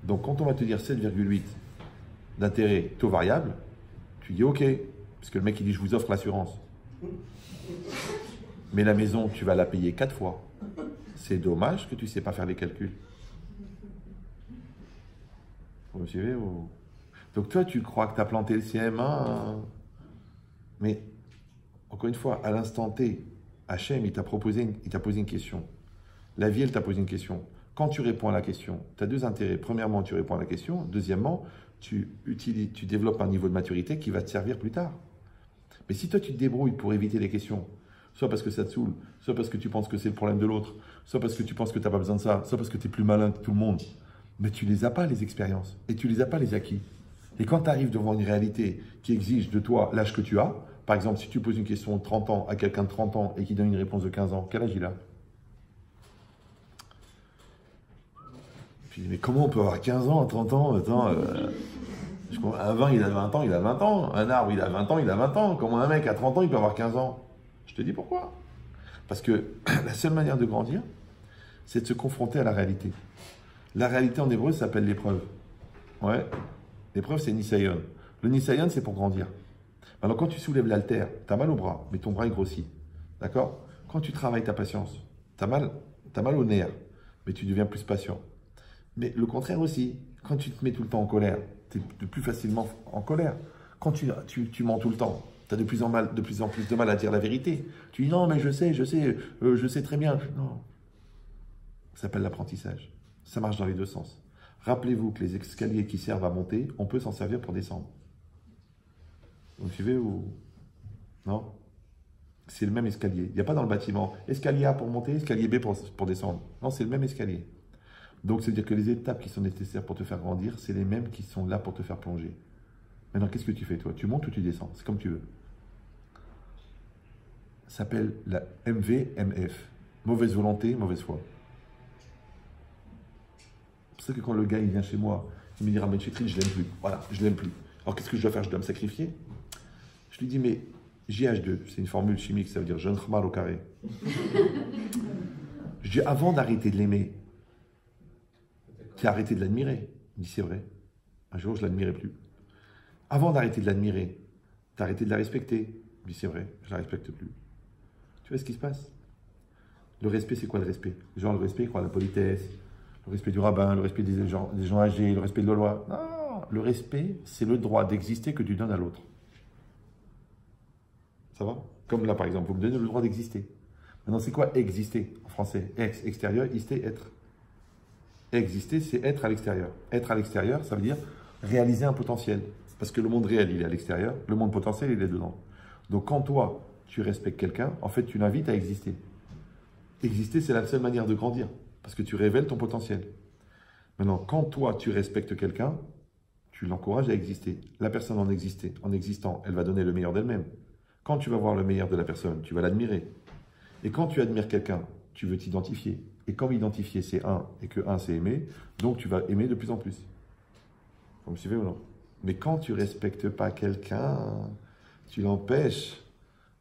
donc quand on va te dire 7,8 d'intérêt taux variable, tu dis OK, parce que le mec il dit je vous offre l'assurance. Mais la maison, tu vas la payer 4 fois. C'est dommage que tu ne sais pas faire les calculs. Vous me suivez ou... Donc toi, tu crois que tu as planté le CM1, mais encore une fois, à l'instant T, Hachem, il t'a posé une question. La vie, elle t'a posé une question. Quand tu réponds à la question, tu as deux intérêts. Premièrement, tu réponds à la question. Deuxièmement, tu développes un niveau de maturité qui va te servir plus tard. Mais si toi, tu te débrouilles pour éviter les questions, soit parce que ça te saoule, soit parce que tu penses que c'est le problème de l'autre, soit parce que tu penses que tu n'as pas besoin de ça, soit parce que tu es plus malin que tout le monde, mais tu ne les as pas, les expériences, et tu ne les as pas, les acquis. Et quand tu arrives devant une réalité qui exige de toi l'âge que tu as, par exemple, si tu poses une question de 30 ans à quelqu'un de 30 ans et qui donne une réponse de 15 ans, quel âge il a? Puis, mais comment on peut avoir 15 ans à 30 ans? Attends, un vin, il a 20 ans, il a 20 ans. Un arbre, il a 20 ans, il a 20 ans. Comment un mec à 30 ans, il peut avoir 15 ans? Je te dis pourquoi. Parce que la seule manière de grandir, c'est de se confronter à la réalité. La réalité en hébreu s'appelle l'épreuve. Ouais. L'épreuve, c'est Nisayon. Le Nisayon, c'est pour grandir. Alors, quand tu soulèves l'haltère, tu as mal au bras, mais ton bras est grossi. D'accord? Quand tu travailles ta patience, tu as mal au nerf, mais tu deviens plus patient. Mais le contraire aussi, quand tu te mets tout le temps en colère, tu es plus facilement en colère. Quand tu mens tout le temps, tu as de plus en plus de mal à dire la vérité. Tu dis non, mais je sais très bien. Non. Ça s'appelle l'apprentissage. Ça marche dans les deux sens. Rappelez-vous que les escaliers qui servent à monter, on peut s'en servir pour descendre. Vous me suivez ou non? C'est le même escalier. Il n'y a pas dans le bâtiment escalier A pour monter, escalier B pour descendre. Non, c'est le même escalier. Donc, c'est-à-dire que les étapes qui sont nécessaires pour te faire grandir, c'est les mêmes qui sont là pour te faire plonger. Maintenant, qu'est-ce que tu fais, toi? Tu montes ou tu descends? C'est comme tu veux. Ça s'appelle la MVMF. Mauvaise volonté, mauvaise foi. C'est pour ça que quand le gars il vient chez moi, il me dit Rabbi Chetri, je l'aime plus. Voilà, je l'aime plus. Alors, qu'est-ce que je dois faire? Je dois me sacrifier? Je lui dis, mais JH2, c'est une formule chimique, ça veut dire jeune khmar au carré. Je dis, avant d'arrêter de l'aimer, tu as arrêté de l'admirer. Il dit, c'est vrai. Un jour, je ne l'admirais plus. Avant d'arrêter de l'admirer, tu as arrêté de la respecter. Il dit, c'est vrai, je ne la respecte plus. Tu vois ce qui se passe? Le respect, c'est quoi le respect? Genre, le respect, quoi? La politesse, le respect du rabbin, le respect des gens âgés, le respect de la loi. Non, le respect, c'est le droit d'exister que tu donnes à l'autre. Ça va? Comme là, par exemple, vous me donnez le droit d'exister. Maintenant, c'est quoi exister en français? Ex, extérieur, ister, être. Exister, c'est être à l'extérieur. Être à l'extérieur, ça veut dire réaliser un potentiel. Parce que le monde réel, il est à l'extérieur. Le monde potentiel, il est dedans. Donc, quand toi, tu respectes quelqu'un, en fait, tu l'invites à exister. Exister, c'est la seule manière de grandir. Parce que tu révèles ton potentiel. Maintenant, quand toi, tu respectes quelqu'un, tu l'encourages à exister. La personne en existant, elle va donner le meilleur d'elle-même. Quand tu vas voir le meilleur de la personne, tu vas l'admirer. Et quand tu admires quelqu'un, tu veux t'identifier. Et comme identifier, c'est un, et que un, c'est aimer, donc tu vas aimer de plus en plus. Vous me suivez ou non? Mais quand tu ne respectes pas quelqu'un, tu l'empêches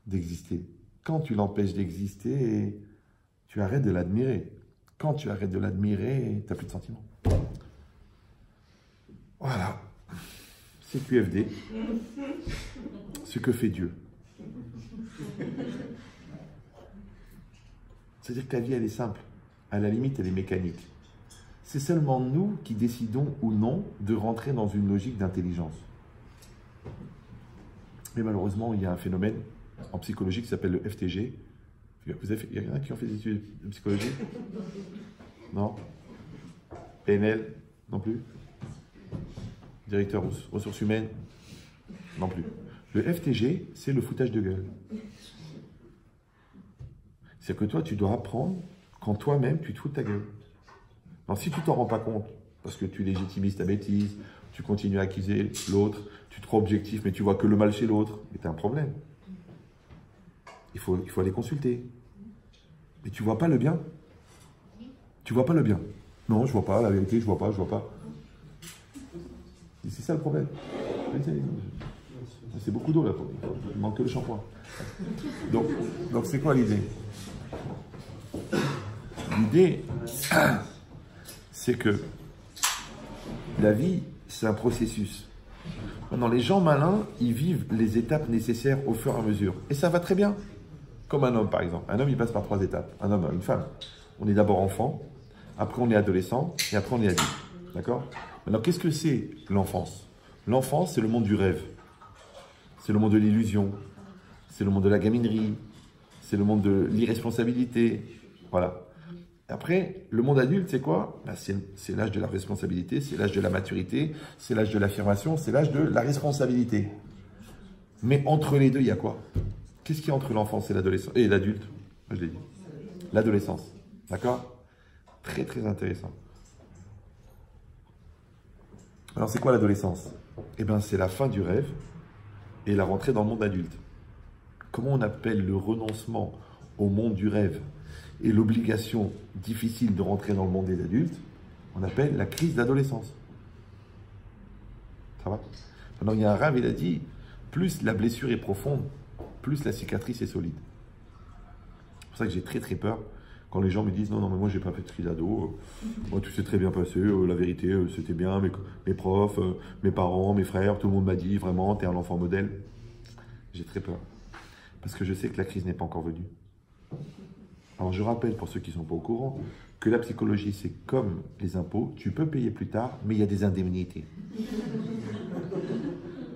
d'exister. Quand tu l'empêches d'exister, tu arrêtes de l'admirer. Quand tu arrêtes de l'admirer, tu n'as plus de sentiments. Voilà. C'est QFD. Ce que fait Dieu. C'est-à-dire que la vie, elle est simple. À la limite, elle est mécanique. C'est seulement nous qui décidons ou non de rentrer dans une logique d'intelligence. Mais malheureusement, il y a un phénomène en psychologie qui s'appelle le FTG. Il y en a qui ont fait des études de psychologie? Non? PNL? Non plus? Directeur ressources humaines? Non plus. Le FTG, c'est le foutage de gueule. C'est-à-dire que toi, tu dois apprendre quand toi-même, tu te fous de ta gueule. Alors, si tu t'en rends pas compte, parce que tu légitimises ta bêtise, tu continues à accuser l'autre, tu te crois objectif, mais tu vois que le mal chez l'autre, et tu as un problème. Il faut aller consulter. Mais tu vois pas le bien. Tu vois pas le bien. Non, je vois pas, la vérité, je vois pas. Et c'est ça le problème. C'est beaucoup d'eau là, il manque que le shampoing. Donc c'est quoi l'idée? L'idée, c'est que la vie, c'est un processus. Maintenant, les gens malins, ils vivent les étapes nécessaires au fur et à mesure. Et ça va très bien. Comme un homme, par exemple. Un homme, il passe par 3 étapes. Un homme, une femme. On est d'abord enfant, après on est adolescent, et après on est adulte. D'accord? Maintenant, qu'est-ce que c'est l'enfance? L'enfance, c'est le monde du rêve. C'est le monde de l'illusion. C'est le monde de la gaminerie. C'est le monde de l'irresponsabilité. Voilà. Après, le monde adulte, c'est quoi? Ben, c'est l'âge de la responsabilité, c'est l'âge de la maturité, c'est l'âge de l'affirmation, c'est l'âge de la responsabilité. Mais entre les deux, il y a quoi? Qu'est-ce qu'il y a entre l'enfance et l'adolescence? Et l'adulte, je l'ai dit. L'adolescence. D'accord? Très, très intéressant. Alors, c'est quoi l'adolescence? Eh bien, c'est la fin du rêve et la rentrée dans le monde adulte. Comment on appelle le renoncement au monde du rêve et l'obligation difficile de rentrer dans le monde des adultes? On appelle la crise d'adolescence. Ça va? Maintenant, il y a un rave, il a dit, plus la blessure est profonde, plus la cicatrice est solide. C'est pour ça que j'ai très très peur quand les gens me disent, non, non, mais moi, j'ai pas fait de crise d'ado, moi, tout s'est très bien passé, la vérité, c'était bien, mes profs, mes parents, mes frères, tout le monde m'a dit, vraiment, t'es un enfant modèle. J'ai très peur. Parce que je sais que la crise n'est pas encore venue. Alors, je rappelle, pour ceux qui ne sont pas au courant, que la psychologie, c'est comme les impôts. Tu peux payer plus tard, mais il y a des indemnités.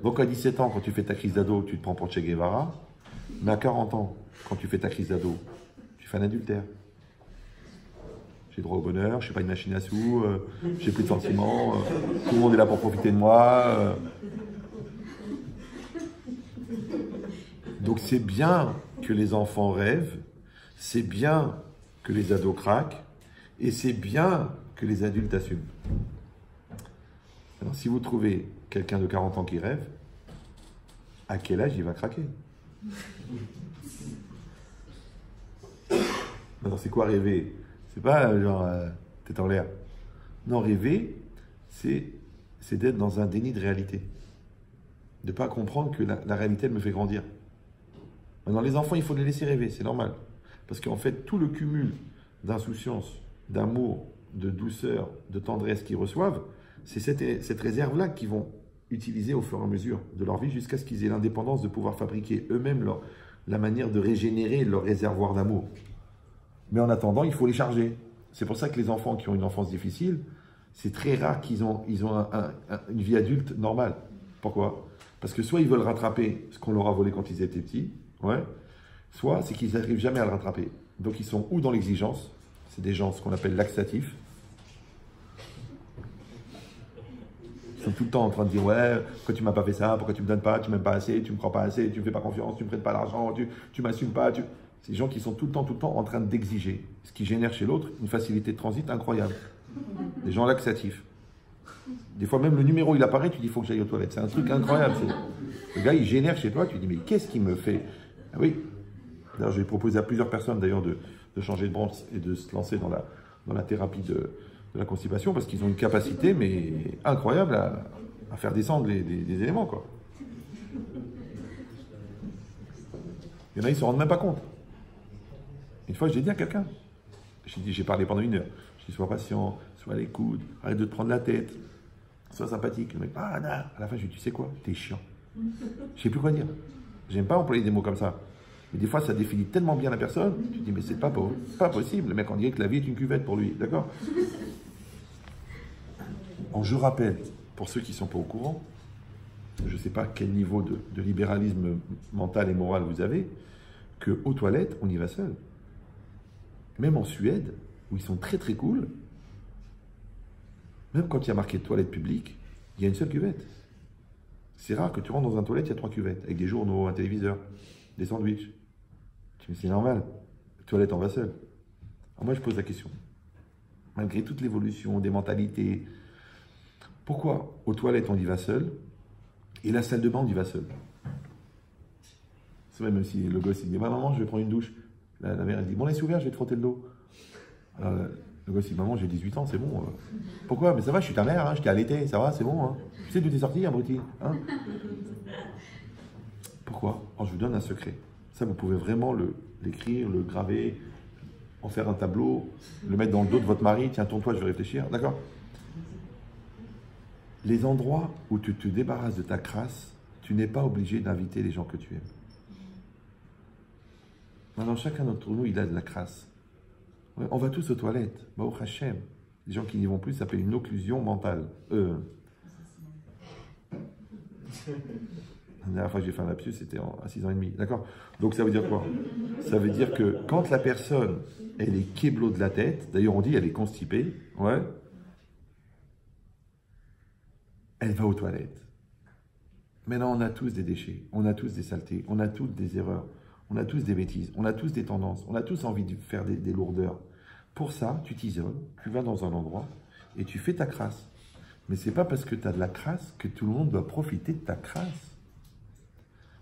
Donc, à 17 ans, quand tu fais ta crise d'ado, tu te prends pour Che Guevara. Mais à 40 ans, quand tu fais ta crise d'ado, tu fais un adultère. J'ai droit au bonheur, je ne suis pas une machine à sous, j'ai plus de sentiments, tout le monde est là pour profiter de moi. Donc, c'est bien que les enfants rêvent. C'est bien que les ados craquent et c'est bien que les adultes assument. Alors, si vous trouvez quelqu'un de 40 ans qui rêve, à quel âge il va craquer? Alors, c'est quoi rêver? C'est pas genre tête en l'air. Non, rêver, c'est d'être dans un déni de réalité. De ne pas comprendre que la réalité, elle me fait grandir. Maintenant, les enfants, il faut les laisser rêver, c'est normal. Parce qu'en fait, tout le cumul d'insouciance, d'amour, de douceur, de tendresse qu'ils reçoivent, c'est cette réserve-là qu'ils vont utiliser au fur et à mesure de leur vie jusqu'à ce qu'ils aient l'indépendance de pouvoir fabriquer eux-mêmes la manière de régénérer leur réservoir d'amour. Mais en attendant, il faut les charger. C'est pour ça que les enfants qui ont une enfance difficile, c'est très rare qu'ils ont une vie adulte normale. Pourquoi? Parce que soit ils veulent rattraper ce qu'on leur a volé quand ils étaient petits, ouais, soit c'est qu'ils n'arrivent jamais à le rattraper. Donc ils sont ou dans l'exigence, c'est des gens ce qu'on appelle laxatifs. Ils sont tout le temps en train de dire ouais, pourquoi tu m'as pas fait ça, pourquoi tu me donnes pas, tu m'aimes pas assez, tu me crois pas assez, tu me fais pas confiance, tu me prêtes pas l'argent, tu m'assumes pas. C'est des gens qui sont tout le temps en train d'exiger, ce qui génère chez l'autre une facilité de transit incroyable. Des gens laxatifs. Des fois même le numéro il apparaît, tu dis il faut que j'aille aux toilettes. C'est un truc incroyable. Le gars il génère chez toi, tu dis mais qu'est-ce qu'il me fait? Ah oui. D'ailleurs, j'ai proposé à plusieurs personnes d'ailleurs de changer de branche et de se lancer dans la thérapie de la constipation parce qu'ils ont une capacité mais incroyable à faire descendre des éléments, quoi. Il y en a, ils ne se rendent même pas compte. Une fois, j'ai dit à quelqu'un, j'ai parlé pendant 1 heure, je dis sois patient, sois à l'écoute, arrête de te prendre la tête, sois sympathique. Le mec, ah non, à la fin, je lui dis, tu sais quoi, t'es chiant. Je ne sais plus quoi dire. J'aime pas employer des mots comme ça. Mais des fois, ça définit tellement bien la personne, tu te dis, mais c'est pas possible. Le mec, on dirait que la vie est une cuvette pour lui, d'accord? Donc, je rappelle, pour ceux qui ne sont pas au courant, je ne sais pas quel niveau de libéralisme mental et moral vous avez, qu'aux toilettes, on y va seul. Même en Suède, où ils sont très très cool, même quand il y a marqué toilette publique, il y a une seule cuvette. C'est rare que tu rentres dans un toilette, il y a 3 cuvettes, avec des journaux, un téléviseur, des sandwichs. Tu me dis, c'est normal, toilette, on va seul. Alors moi, je pose la question. Malgré toute l'évolution des mentalités, pourquoi aux toilettes, on y va seul, et la salle de bain, on y va seul? C'est vrai, même si le gosse, il dit, maman, je vais prendre une douche. La mère, elle dit, bon, laisse ouvert, je vais te frotter le dos. Alors, le gosse dit, maman, j'ai 18 ans, c'est bon. Pourquoi? Mais ça va, je suis ta mère, hein, je t'ai allaité, ça va, c'est bon. Hein. Tu sais d'où t'es sorti, abruti, hein? Pourquoi? Alors, je vous donne un secret. Ça, vous pouvez vraiment l'écrire, le graver, en faire un tableau, le mettre dans le dos de votre mari. Tiens, tourne-toi, je vais réfléchir. D'accord? Les endroits où tu te débarrasses de ta crasse, tu n'es pas obligé d'inviter les gens que tu aimes. Maintenant, chacun d'entre nous, il a de la crasse. Ouais, on va tous aux toilettes. Baruch Hashem. Les gens qui n'y vont plus, ça s'appelle une occlusion mentale. La dernière fois que j'ai fait un lapsus, c'était à 6 ans et demi. D'accord? Donc ça veut dire quoi? Ça veut dire que quand la personne, elle est kéblo de la tête, d'ailleurs on dit elle est constipée, ouais, elle va aux toilettes. Maintenant, on a tous des déchets, on a tous des saletés, on a tous des erreurs, on a tous des bêtises, on a tous des tendances, on a tous envie de faire des lourdeurs. Pour ça, tu t'isoles, tu vas dans un endroit et tu fais ta crasse. Mais c'est pas parce que tu as de la crasse que tout le monde doit profiter de ta crasse.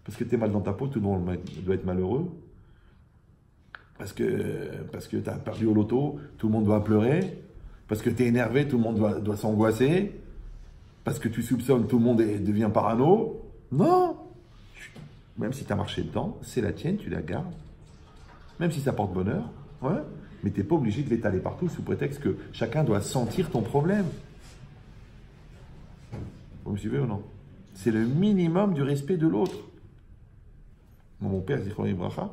Parce que tu es mal dans ta peau, tout le monde doit être malheureux. Parce que tu as perdu au loto, tout le monde doit pleurer. Parce que tu es énervé, tout le monde doit s'angoisser. Parce que tu soupçonnes, tout le monde devient parano. Non! Même si tu as marché dedans, c'est la tienne, tu la gardes. Même si ça porte bonheur. Ouais. Mais tu n'es pas obligé de l'étaler partout sous prétexte que chacun doit sentir ton problème. Vous me suivez ou non? C'est le minimum du respect de l'autre. Mon père, Zichron Bracha,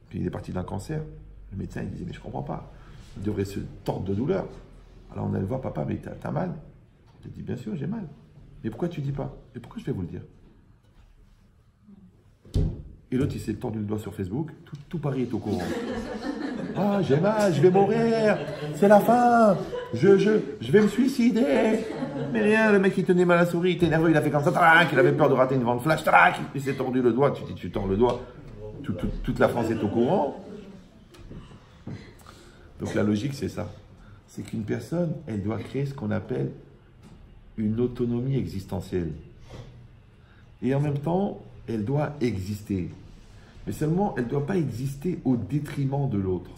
puis il est parti d'un cancer. Le médecin, il disait, mais je ne comprends pas. Il devrait se tordre de douleur. Alors on allait le voir, papa, mais t'as mal? Il dit, bien sûr, j'ai mal. Mais pourquoi tu ne dis pas? Et pourquoi je vais vous le dire? Et l'autre, il s'est tordu le doigt sur Facebook. Tout Paris est au courant. Ah, j'ai mal, je vais mourir. C'est la fin. Je vais me suicider. Mais rien, le mec, il tenait mal à la souris, il était nerveux, il a fait comme ça, trac, il avait peur de rater une vente flash, trac, il s'est tordu le doigt. Tu dis, tu tords le doigt. Toute la France est au courant. Donc la logique, c'est ça. C'est qu'une personne, elle doit créer ce qu'on appelle une autonomie existentielle. Et en même temps, elle doit exister. Mais seulement, elle ne doit pas exister au détriment de l'autre.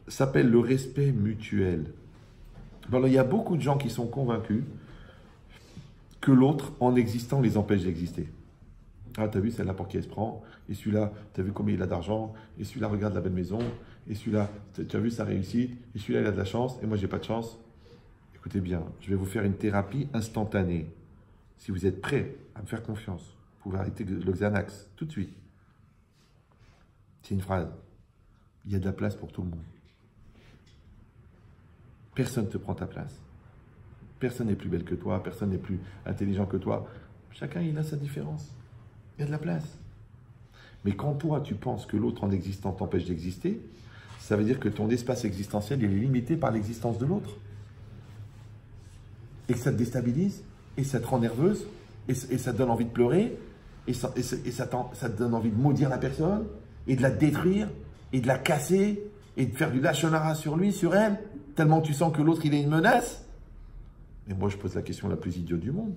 Ça s'appelle le respect mutuel. Alors, il y a beaucoup de gens qui sont convaincus que l'autre, en existant, les empêche d'exister. Ah, t'as vu celle-là pour qui elle se prend, et celui-là, t'as vu combien il a d'argent, et celui-là, regarde la belle maison, et celui-là, tu as vu sa réussite, et celui-là, il a de la chance, et moi, j'ai pas de chance. Écoutez bien, je vais vous faire une thérapie instantanée. Si vous êtes prêts à me faire confiance, vous pouvez arrêter le Xanax tout de suite. C'est une phrase. Il y a de la place pour tout le monde. Personne ne te prend ta place. Personne n'est plus belle que toi, personne n'est plus intelligent que toi. Chacun, il a sa différence. Il y a de la place. Mais quand toi, tu penses que l'autre en existant t'empêche d'exister, ça veut dire que ton espace existentiel, il est limité par l'existence de l'autre. Et que ça te déstabilise, et ça te rend nerveuse, et ça te donne envie de pleurer, et ça te donne envie de maudire la personne, et de la détruire, et de la casser, et de faire du lachonara sur lui, sur elle, tellement tu sens que l'autre, il est une menace. Mais moi, je pose la question la plus idiote du monde.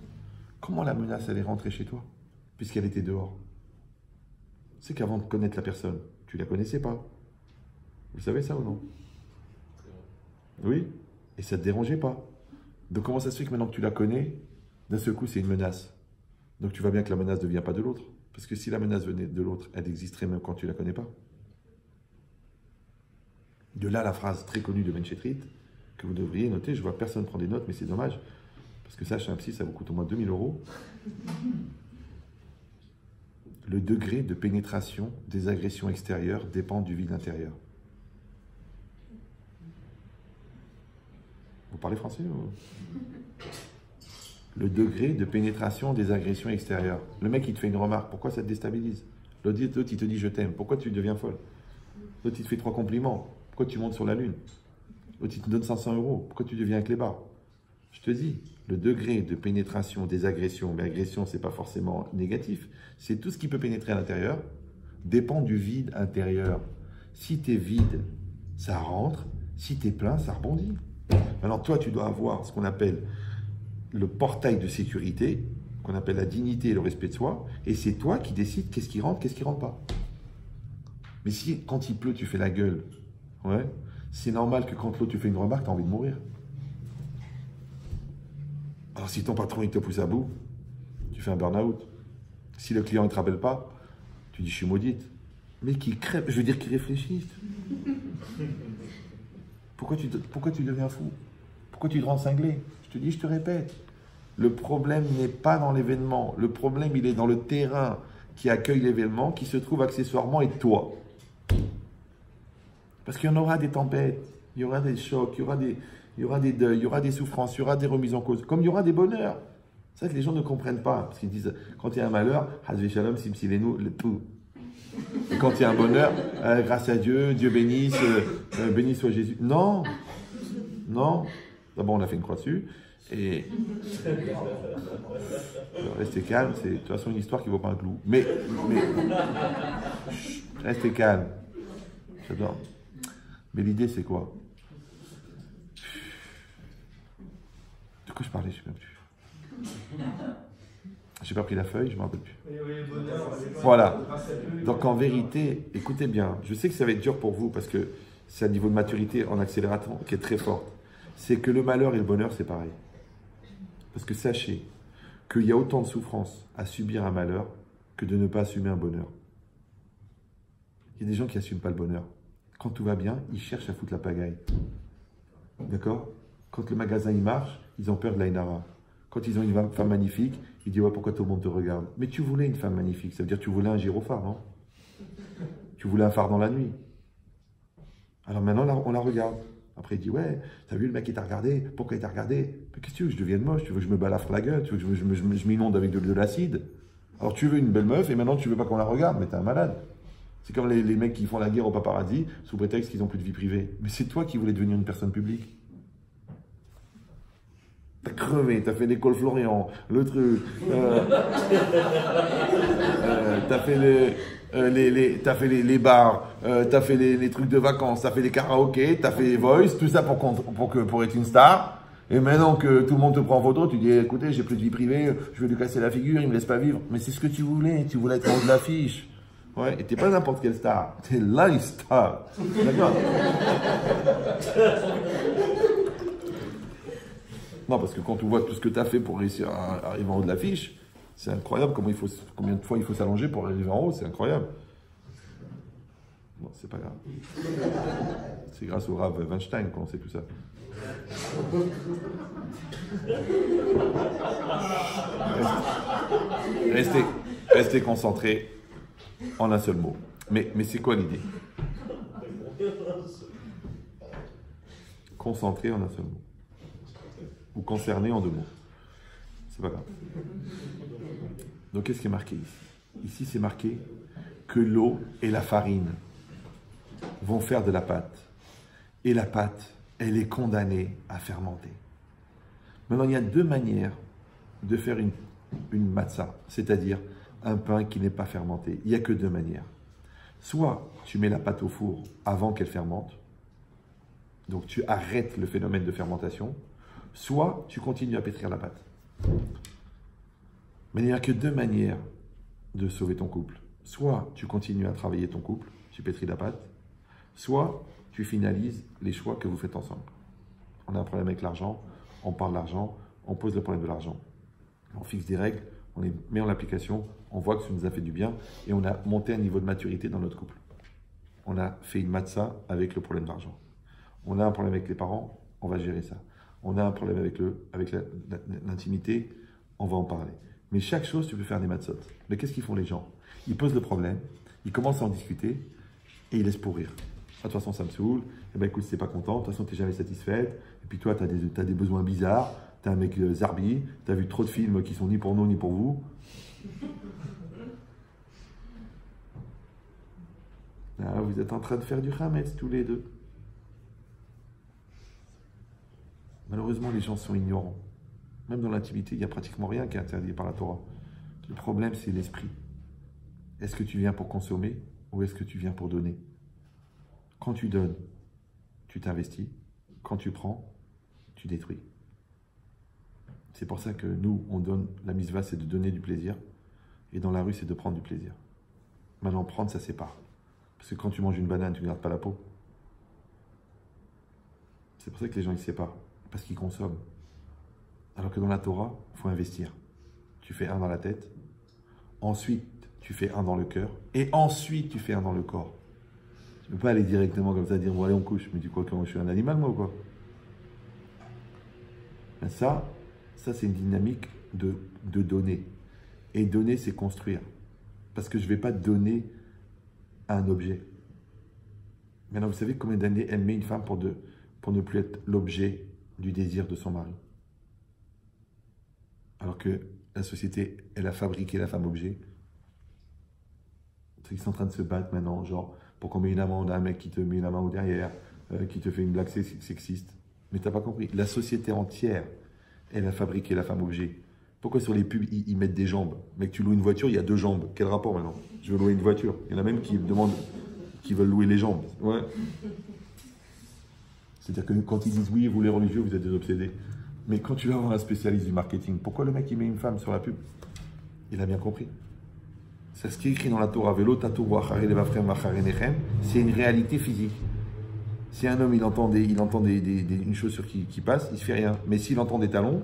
Comment la menace, elle est rentrée chez toi, puisqu'elle était dehors? C'est qu'avant de connaître la personne, tu la connaissais pas. Vous savez ça ou non? Oui. Et ça ne te dérangeait pas. Donc comment ça se fait que maintenant que tu la connais, d'un seul coup, c'est une menace? Donc tu vois bien que la menace ne vient pas de l'autre. Parce que si la menace venait de l'autre, elle existerait même quand tu ne la connais pas. De là la phrase très connue de Benchetrit, que vous devriez noter. Je vois personne prendre des notes, mais c'est dommage. Parce que ça, chez un psy, ça vous coûte au moins 2000 €. Le degré de pénétration des agressions extérieures dépend du vide intérieur. Vous parlez français ou... Le degré de pénétration des agressions extérieures. Le mec, il te fait une remarque. Pourquoi ça te déstabilise? L'autre, il te dit je t'aime. Pourquoi tu deviens folle? L'autre, il te fait 3 compliments. Pourquoi tu montes sur la lune? L'autre, il te donne 500 €. Pourquoi tu deviens un clébard? Je te dis, le degré de pénétration des agressions, mais agression, ce n'est pas forcément négatif, c'est tout ce qui peut pénétrer à l'intérieur, dépend du vide intérieur. Si tu es vide, ça rentre. Si tu es plein, ça rebondit. Maintenant, toi, tu dois avoir ce qu'on appelle le portail de sécurité, qu'on appelle la dignité et le respect de soi, et c'est toi qui décides qu'est-ce qui rentre pas. Mais si, quand il pleut, tu fais la gueule, ouais, c'est normal que quand l'autre, tu fais une remarque, tu as envie de mourir. Alors, si ton patron, il te pousse à bout, tu fais un burn-out. Si le client ne te rappelle pas, tu dis, je suis maudite. Mais qui crève, je veux dire, qui réfléchisse. Pourquoi tu deviens fou? Pourquoi tu te rends cinglé? Je te dis, je te répète, le problème n'est pas dans l'événement. Le problème, il est dans le terrain qui accueille l'événement, qui se trouve accessoirement et toi. Parce qu'il y en aura des tempêtes, il y aura des chocs, il y aura des deuils, il y aura des souffrances, il y aura des remises en cause, comme il y aura des bonheurs. C'est ça que les gens ne comprennent pas. Parce qu'ils disent, quand il y a un malheur, Hazvé Shalom, Simsilenu, le tout. Et quand il y a un bonheur, grâce à Dieu, Dieu bénisse, béni soit Jésus. Non, non. D'abord, on a fait une croix dessus. Et restez calme, c'est de toute façon une histoire qui ne vaut pas un clou. Mais restez calme. J'adore. Mais l'idée, c'est quoi? De quoi je parlais? Je ne sais même plus. J'ai pas pris la feuille, je ne me rappelle plus. Voilà. Donc en vérité, écoutez bien, je sais que ça va être dur pour vous parce que c'est un niveau de maturité en accélérateur qui est très fort. C'est que le malheur et le bonheur, c'est pareil. Parce que sachez qu'il y a autant de souffrance à subir un malheur que de ne pas assumer un bonheur. Il y a des gens qui n'assument pas le bonheur. Quand tout va bien, ils cherchent à foutre la pagaille. D'accord? Quand le magasin il marche, ils ont peur de la Inara. Quand ils ont une femme magnifique, ils disent ouais, pourquoi tout le monde te regarde? Mais tu voulais une femme magnifique, ça veut dire que tu voulais un gyrophare, non? Tu voulais un phare dans la nuit. Alors maintenant, on la regarde. Après, il dit ouais, t'as vu le mec qui t'a regardé? Pourquoi il t'a regardé? Mais qu'est-ce que tu veux que je devienne moche? Tu veux que je me balafre la gueule? Tu veux que je m'inonde avec de l'acide? Alors tu veux une belle meuf et maintenant tu veux pas qu'on la regarde? Mais t'es un malade. C'est comme les mecs qui font la guerre au paparazzi sous prétexte qu'ils n'ont plus de vie privée. Mais c'est toi qui voulais devenir une personne publique. T'as crevé, t'as fait l'école Florian, le truc. T'as fait t'as fait les bars, t'as fait les trucs de vacances, t'as fait les karaokés, t'as fait les voice, tout ça pour être une star. Et maintenant que tout le monde te prend en photo, tu dis écoutez, j'ai plus de vie privée, je vais lui casser la figure, il me laisse pas vivre. Mais c'est ce que tu voulais être en haut de l'affiche. Ouais, et t'es pas n'importe quelle star, t'es la star. D'accord? Non, parce que quand on voit tout ce que tu as fait pour réussir à arriver en haut de l'affiche, c'est incroyable combien de fois il faut s'allonger pour arriver en haut, c'est incroyable. Bon, c'est pas grave. C'est grâce au Rav Weinstein qu'on sait tout ça. Restez concentrés en un seul mot. Mais c'est quoi l'idée? Concentré en un seul mot. Ou concerné en deux mots. C'est pas grave. Donc qu'est-ce qui est marqué ici? Ici c'est marqué que l'eau et la farine vont faire de la pâte. Et la pâte, elle est condamnée à fermenter. Maintenant, il y a deux manières de faire une matzah, c'est-à-dire un pain qui n'est pas fermenté. Il n'y a que deux manières. Soit tu mets la pâte au four avant qu'elle fermente, donc tu arrêtes le phénomène de fermentation, soit tu continues à pétrir la pâte. Mais il n'y a que deux manières de sauver ton couple. Soit tu continues à travailler ton couple, tu pétris la pâte, soit tu finalises les choix que vous faites ensemble. On a un problème avec l'argent, on parle d'argent, on pose le problème de l'argent. On fixe des règles, on les met en application, on voit que ça nous a fait du bien et on a monté un niveau de maturité dans notre couple. On a fait une matzah avec le problème d'argent. On a un problème avec les parents, on va gérer ça. On a un problème avec l'intimité, on va en parler. Mais chaque chose, tu peux faire des matzot. Mais qu'est-ce qu'ils font les gens? Ils posent le problème, ils commencent à en discuter et ils laissent pourrir. Ah, de toute façon, ça me saoule. Eh ben, écoute, si t'es pas content, de toute façon, tu n'es jamais satisfaite. Et puis toi, tu as des besoins bizarres. Tu es un mec zarbi. Tu as vu trop de films qui sont ni pour nous, ni pour vous. Ah, vous êtes en train de faire du Hametz tous les deux. Malheureusement, les gens sont ignorants. Même dans l'intimité, il n'y a pratiquement rien qui est interdit par la Torah. Le problème, c'est l'esprit. Est-ce que tu viens pour consommer ou est-ce que tu viens pour donner? Quand tu donnes, tu t'investis. Quand tu prends, tu détruis. C'est pour ça que nous, on donne, la mitzvah, c'est de donner du plaisir. Et dans la rue, c'est de prendre du plaisir. Maintenant, prendre, ça sépare. Parce que quand tu manges une banane, tu ne gardes pas la peau. C'est pour ça que les gens, ils se séparent. Parce qu'ils consomment. Alors que dans la Torah, il faut investir. Tu fais un dans la tête. Ensuite, tu fais un dans le cœur. Et ensuite, tu fais un dans le corps. Tu ne peux pas aller directement comme ça, dire, bon, allez, on couche. Mais du coup, je suis un animal, moi, ou quoi? Ben ça c'est une dynamique de donner. Et donner, c'est construire. Parce que je ne vais pas donner à un objet. Maintenant, vous savez combien d'années elle met une femme pour ne plus être l'objet du désir de son mari? Alors que la société, elle a fabriqué la femme objet. Ils sont en train de se battre maintenant, genre, pour qu'on mette une amende à un mec qui te met la main au derrière, qui te fait une blague sexiste. Mais t'as pas compris. La société entière, elle a fabriqué la femme objet. Pourquoi sur les pubs, ils mettent des jambes? Mec, tu loues une voiture, il y a 2 jambes. Quel rapport maintenant? Je veux louer une voiture. Il y en a même qui demandent, qui veulent louer les jambes. Ouais. C'est-à-dire que quand ils disent oui, vous les religieux, vous êtes des obsédés. Mais quand tu vas voir un spécialiste du marketing, pourquoi le mec il met une femme sur la pub? Il a bien compris. C'est ce qui est écrit dans la Torah, c'est une réalité physique. Si un homme il entend une chaussure qui passe, il ne se fait rien. Mais s'il entend des talons,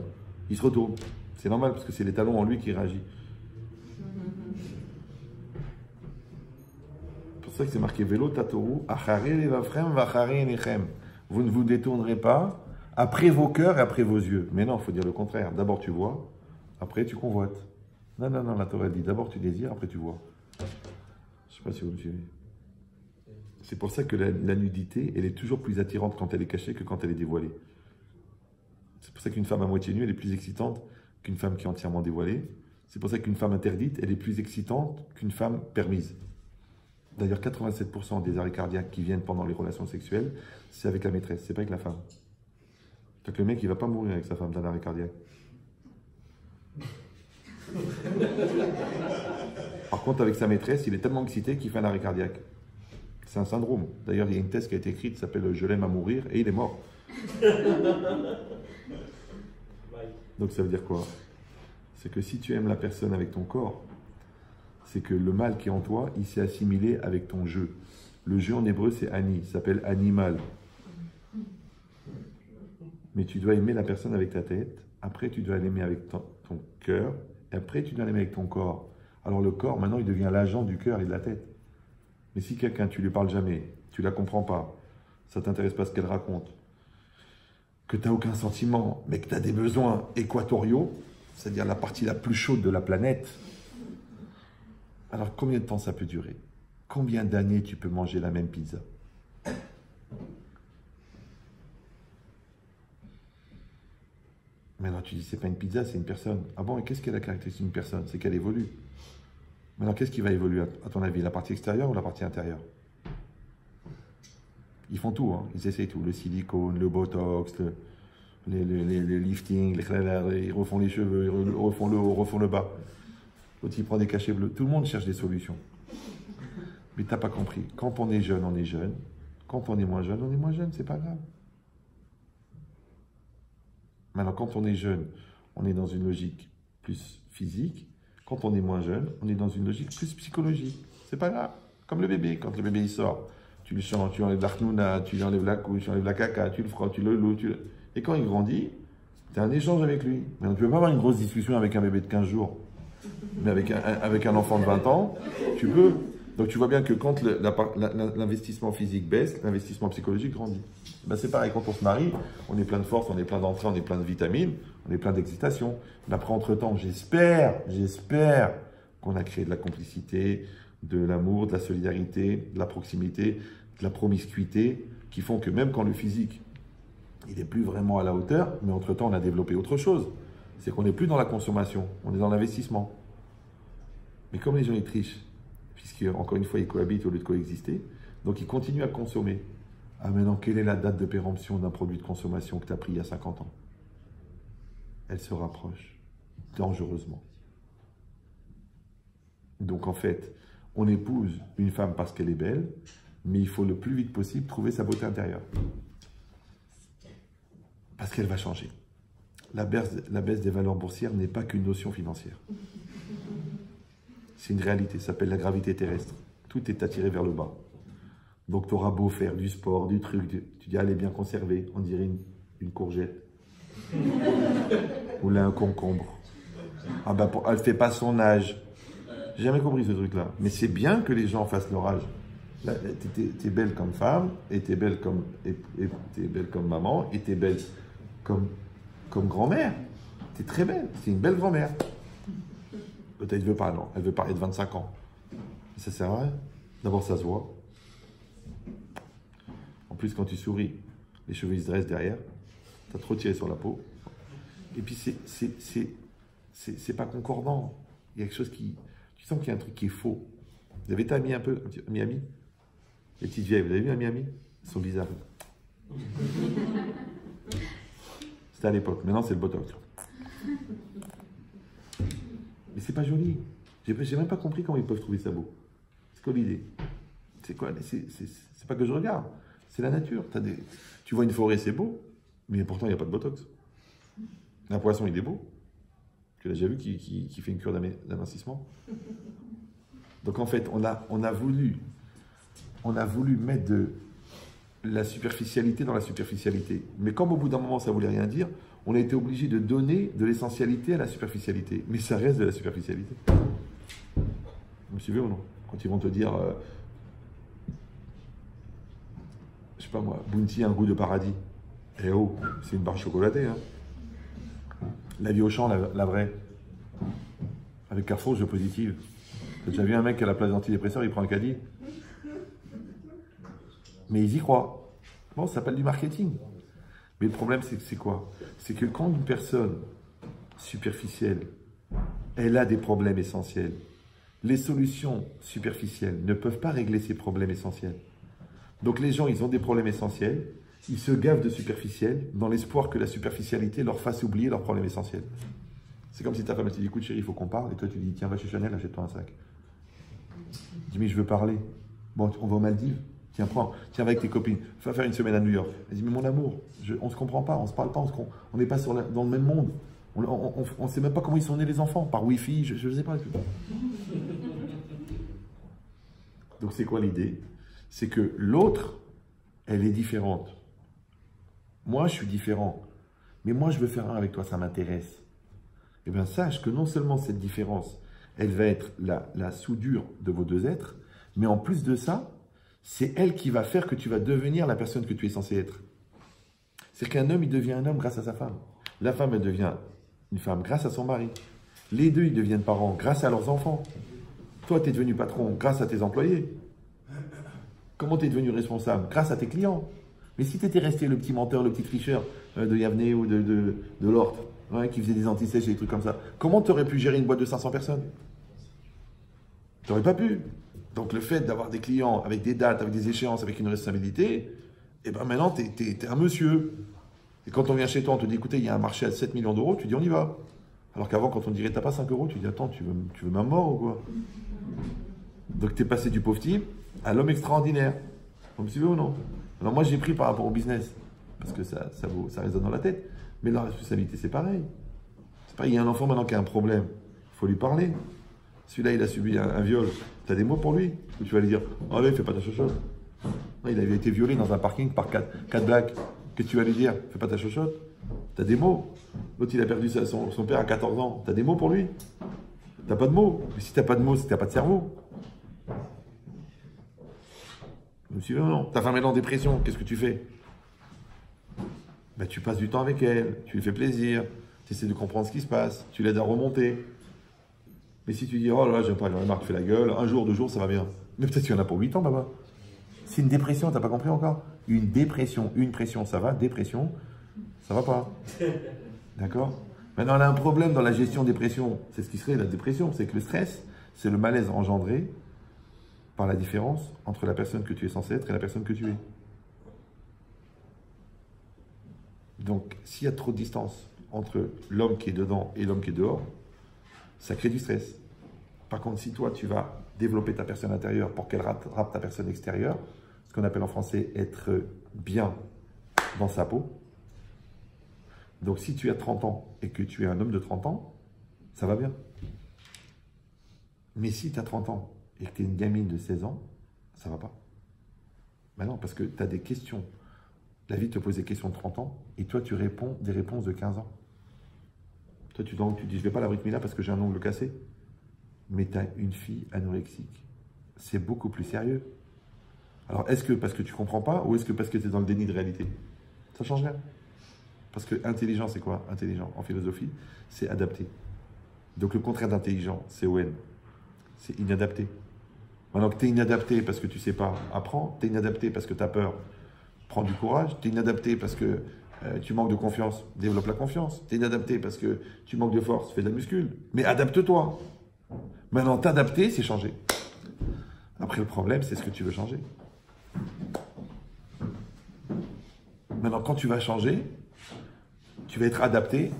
il se retourne. C'est normal parce que c'est les talons en lui qui réagissent. C'est pour ça que c'est marqué Vélo Tatoru, vous ne vous détournerez pas après vos cœurs et après vos yeux. Mais non, il faut dire le contraire. D'abord tu vois, après tu convoites. Non, non, non, la Torah dit d'abord tu désires, après tu vois. Je ne sais pas si vous me suivez. C'est pour ça que la nudité, elle est toujours plus attirante quand elle est cachée que quand elle est dévoilée. C'est pour ça qu'une femme à moitié nue, elle est plus excitante qu'une femme qui est entièrement dévoilée. C'est pour ça qu'une femme interdite, elle est plus excitante qu'une femme permise. D'ailleurs, 87% des arrêts cardiaques qui viennent pendant les relations sexuelles, c'est avec la maîtresse, c'est pas avec la femme. Donc le mec, il va pas mourir avec sa femme d'un arrêt cardiaque. Par contre, avec sa maîtresse, il est tellement excité qu'il fait un arrêt cardiaque. C'est un syndrome. D'ailleurs, il y a une thèse qui a été écrite qui s'appelle Je l'aime à mourir et il est mort. Donc ça veut dire quoi? C'est que si tu aimes la personne avec ton corps, c'est que le mal qui est en toi, il s'est assimilé avec ton jeu. Le jeu en hébreu, c'est ani, ça s'appelle animal. Mais tu dois aimer la personne avec ta tête, après tu dois l'aimer avec ton cœur, et après tu dois l'aimer avec ton corps. Alors le corps, maintenant, il devient l'agent du cœur et de la tête. Mais si quelqu'un, tu lui parles jamais, tu la comprends pas, ça t'intéresse pas ce qu'elle raconte, que tu n'as aucun sentiment, mais que tu as des besoins équatoriaux, c'est-à-dire la partie la plus chaude de la planète, alors combien de temps ça peut durer? Combien d'années tu peux manger la même pizza? Maintenant tu dis c'est pas une pizza, c'est une personne. Ah bon, et qu'est-ce qui est la caractéristique d'une personne? C'est qu'elle évolue. Maintenant qu'est-ce qui va évoluer à ton avis? La partie extérieure ou la partie intérieure? Ils font tout, hein. Ils essayent tout. Le silicone, le botox, les liftings, ils refont les cheveux, ils refont le bas. L'autre, il prend des cachets bleus. Tout le monde cherche des solutions. Mais tu n'as pas compris. Quand on est jeune, on est jeune. Quand on est moins jeune, on est moins jeune. C'est pas grave. Maintenant, quand on est jeune, on est dans une logique plus physique. Quand on est moins jeune, on est dans une logique plus psychologique. C'est pas grave. Comme le bébé. Quand le bébé il sort, tu lui changes, tu enlèves la khnouna, tu lui enlèves la couche, tu enlèves la caca, tu le frottes, tu le loues. Et quand il grandit, tu as un échange avec lui. Mais tu ne peux pas avoir une grosse discussion avec un bébé de 15 jours. Mais avec un enfant de 20 ans, tu peux. Donc tu vois bien que quand l'investissement physique baisse, l'investissement psychologique grandit. Ben c'est pareil, quand on se marie, on est plein de force, on est plein d'entrain, on est plein de vitamines, on est plein d'excitation. Mais après, entre-temps, j'espère qu'on a créé de la complicité, de l'amour, de la solidarité, de la proximité, de la promiscuité, qui font que même quand le physique, il n'est plus vraiment à la hauteur, mais entre-temps, on a développé autre chose. C'est qu'on n'est plus dans la consommation, on est dans l'investissement. Mais comme les gens ils trichent, puisque encore une fois ils cohabitent au lieu de coexister, donc ils continuent à consommer. Ah maintenant, quelle est la date de péremption d'un produit de consommation que tu as pris il y a 50 ans? Elle se rapproche, dangereusement. Donc en fait, on épouse une femme parce qu'elle est belle, mais il faut le plus vite possible trouver sa beauté intérieure. Parce qu'elle va changer. La baisse des valeurs boursières n'est pas qu'une notion financière. C'est une réalité, ça s'appelle la gravité terrestre. Tout est attiré vers le bas. Donc tu auras beau faire du sport, du truc, tu dis, elle est bien conservée, on dirait une courgette. Ou là, un concombre. Ah ben, elle ne fait pas son âge. J'ai jamais compris ce truc-là. Mais c'est bien que les gens fassent leur âge. Tu es belle comme femme, et tu es belle comme maman, et tu es belle comme grand-mère. Tu es très belle, c'est une belle grand-mère. Peut-être elle veut pas, non. Elle veut parler de 25 ans. Ça sert à rien. D'abord, ça se voit. En plus, quand tu souris, les cheveux ils se dressent derrière. Tu as trop tiré sur la peau. Et puis, c'est pas concordant. Il y a quelque chose qui... Tu sens qu'il y a un truc qui est faux. Vous avez été amis un peu à Miami? Les petites vieilles, vous avez vu à Miami? Elles sont bizarres. C'était à l'époque. Maintenant, c'est le Botox. Mais c'est pas joli. J'ai même pas compris comment ils peuvent trouver ça beau. C'est quoi l'idée? C'est quoi? C'est pas que je regarde. C'est la nature. Tu vois une forêt, c'est beau, mais pourtant, il n'y a pas de Botox. Un poisson, il est beau. Tu l'as déjà vu qui fait une cure d'amincissement? Donc en fait, on a voulu mettre de la superficialité dans la superficialité. Mais comme au bout d'un moment, ça ne voulait rien dire, on a été obligé de donner de l'essentialité à la superficialité. Mais ça reste de la superficialité. Vous me suivez ou non? Quand ils vont te dire, je sais pas moi, Bounty a un goût de paradis. Eh oh, c'est une barre chocolatée. Hein. La vie au champ, la vraie. Avec Carrefour, je positive. J'ai déjà vu un mec à la place d'antidépresseur, il prend un caddie. Mais ils y croient. Bon, ça s'appelle du marketing. Mais le problème, c'est quoi? C'est que quand une personne superficielle, elle a des problèmes essentiels, les solutions superficielles ne peuvent pas régler ces problèmes essentiels. Donc les gens, ils ont des problèmes essentiels, ils se gavent de superficiel dans l'espoir que la superficialité leur fasse oublier leurs problèmes essentiels. C'est comme si ta femme te dit, écoute chérie, il faut qu'on parle, et toi tu dis, tiens, va chez Chanel, achète-toi un sac. Dis, mais je veux parler. Bon, on va aux Maldives. Tiens, prends, tiens, va avec tes copines. Va faire une semaine à New York. Elle dit, mais mon amour, on ne se comprend pas, on ne se parle pas, on n'est pas dans le même monde. On ne sait même pas comment ils sont nés les enfants, par Wi-Fi, je ne sais pas. Donc c'est quoi l'idée? C'est que l'autre, elle est différente. Moi, je suis différent. Mais moi, je veux faire un avec toi, ça m'intéresse. Eh bien, sache que non seulement cette différence, elle va être la soudure de vos deux êtres, mais en plus de ça, c'est elle qui va faire que tu vas devenir la personne que tu es censé être. C'est-à-dire qu'un homme, il devient un homme grâce à sa femme. La femme, elle devient une femme grâce à son mari. Les deux, ils deviennent parents grâce à leurs enfants. Toi, tu es devenu patron grâce à tes employés. Comment tu es devenu responsable? Grâce à tes clients. Mais si tu étais resté le petit menteur, le petit tricheur de Yavne ou de Lort, ouais, qui faisait des antisèches et des trucs comme ça, comment tu aurais pu gérer une boîte de 500 personnes? Tu n'aurais pas pu. Donc le fait d'avoir des clients avec des dates, avec des échéances, avec une responsabilité, et ben maintenant, tu es un monsieur. Et quand on vient chez toi, on te dit, écoutez, il y a un marché à 7 millions d'euros, tu dis, on y va. Alors qu'avant, quand on dirait, t'as pas 5 euros, tu dis, attends, tu veux ma mort ou quoi? Donc tu es passé du pauvre type à l'homme extraordinaire. Vous me suivez ou non? Alors moi, j'ai pris par rapport au business, parce que ça résonne dans la tête. Mais la responsabilité, c'est pareil. C'est pareil, il y a un enfant maintenant qui a un problème, il faut lui parler. Celui-là, il a subi un viol. Tu as des mots pour lui? Ou tu vas lui dire, oh allez, fais pas ta chochotte. Non, il avait été violé dans un parking par 4 blacks. Qu'est-ce que tu vas lui dire? Fais pas ta chochotte. Tu as des mots. L'autre, il a perdu son père à 14 ans. Tu as des mots pour lui? Tu n'as pas de mots. Mais si tu n'as pas de mots, c'est que tu n'as pas de cerveau. Vous me suivez ou non? Ta femme est en dépression, qu'est-ce que tu fais? Ben, tu passes du temps avec elle, tu lui fais plaisir, tu essaies de comprendre ce qui se passe, tu l'aides à remonter. Mais si tu dis, oh là là, j'aime pas, j'en ai marre, tu fais la gueule, un jour, 2 jours, ça va bien. Mais peut-être qu'il y en a pour 8 ans, baba. C'est une dépression, t'as pas compris encore? Une dépression, une pression, ça va, dépression, ça va pas. D'accord? Maintenant, on a un problème dans la gestion des pressions. C'est ce qui serait la dépression, c'est que le stress, c'est le malaise engendré par la différence entre la personne que tu es censé être et la personne que tu es. Donc, s'il y a trop de distance entre l'homme qui est dedans et l'homme qui est dehors, ça crée du stress. Par contre, si toi, tu vas développer ta personne intérieure pour qu'elle rattrape ta personne extérieure, ce qu'on appelle en français être bien dans sa peau. Donc, si tu as 30 ans et que tu es un homme de 30 ans, ça va bien. Mais si tu as 30 ans et que tu es une gamine de 16 ans, ça va pas. Ben non, parce que tu as des questions. La vie te pose des questions de 30 ans et toi, tu réponds des réponses de 15 ans. Toi, tu dis, je vais pas à la Brit Mila parce que j'ai un ongle cassé. Mais tu as une fille anorexique. C'est beaucoup plus sérieux. Alors, est-ce que parce que tu comprends pas ou est-ce que parce que tu es dans le déni de réalité? Ça change rien. Parce que intelligent, c'est quoi? Intelligent, en philosophie, c'est adapté. Donc, le contraire d'intelligent, c'est ON. C'est inadapté. Maintenant que tu es inadapté parce que tu sais pas, apprends. Tu es inadapté parce que tu as peur, prends du courage. Tu es inadapté parce que Tu manques de confiance, développe la confiance. Tu es inadapté parce que tu manques de force, fais de la muscule. Mais adapte-toi. Maintenant, t'adapter, c'est changer. Après, le problème, c'est ce que tu veux changer. Maintenant, quand tu vas changer, tu vas être adapté,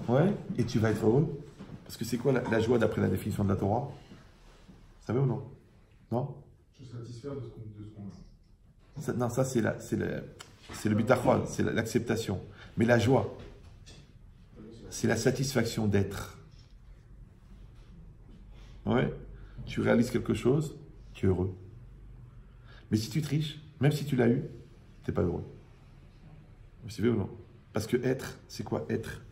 ouais, et tu vas être heureux. Parce que c'est quoi la joie d'après la définition de la Torah? Vous savez ou non? Non? Se satisfaire de ce qu'on a. Non, ça, c'est le bitachon, c'est l'acceptation. Mais la joie, c'est la satisfaction d'être. Ouais, tu réalises quelque chose, tu es heureux. Mais si tu triches, même si tu l'as eu, tu n'es pas heureux. Vous savez ou non? Parce que être, c'est quoi être?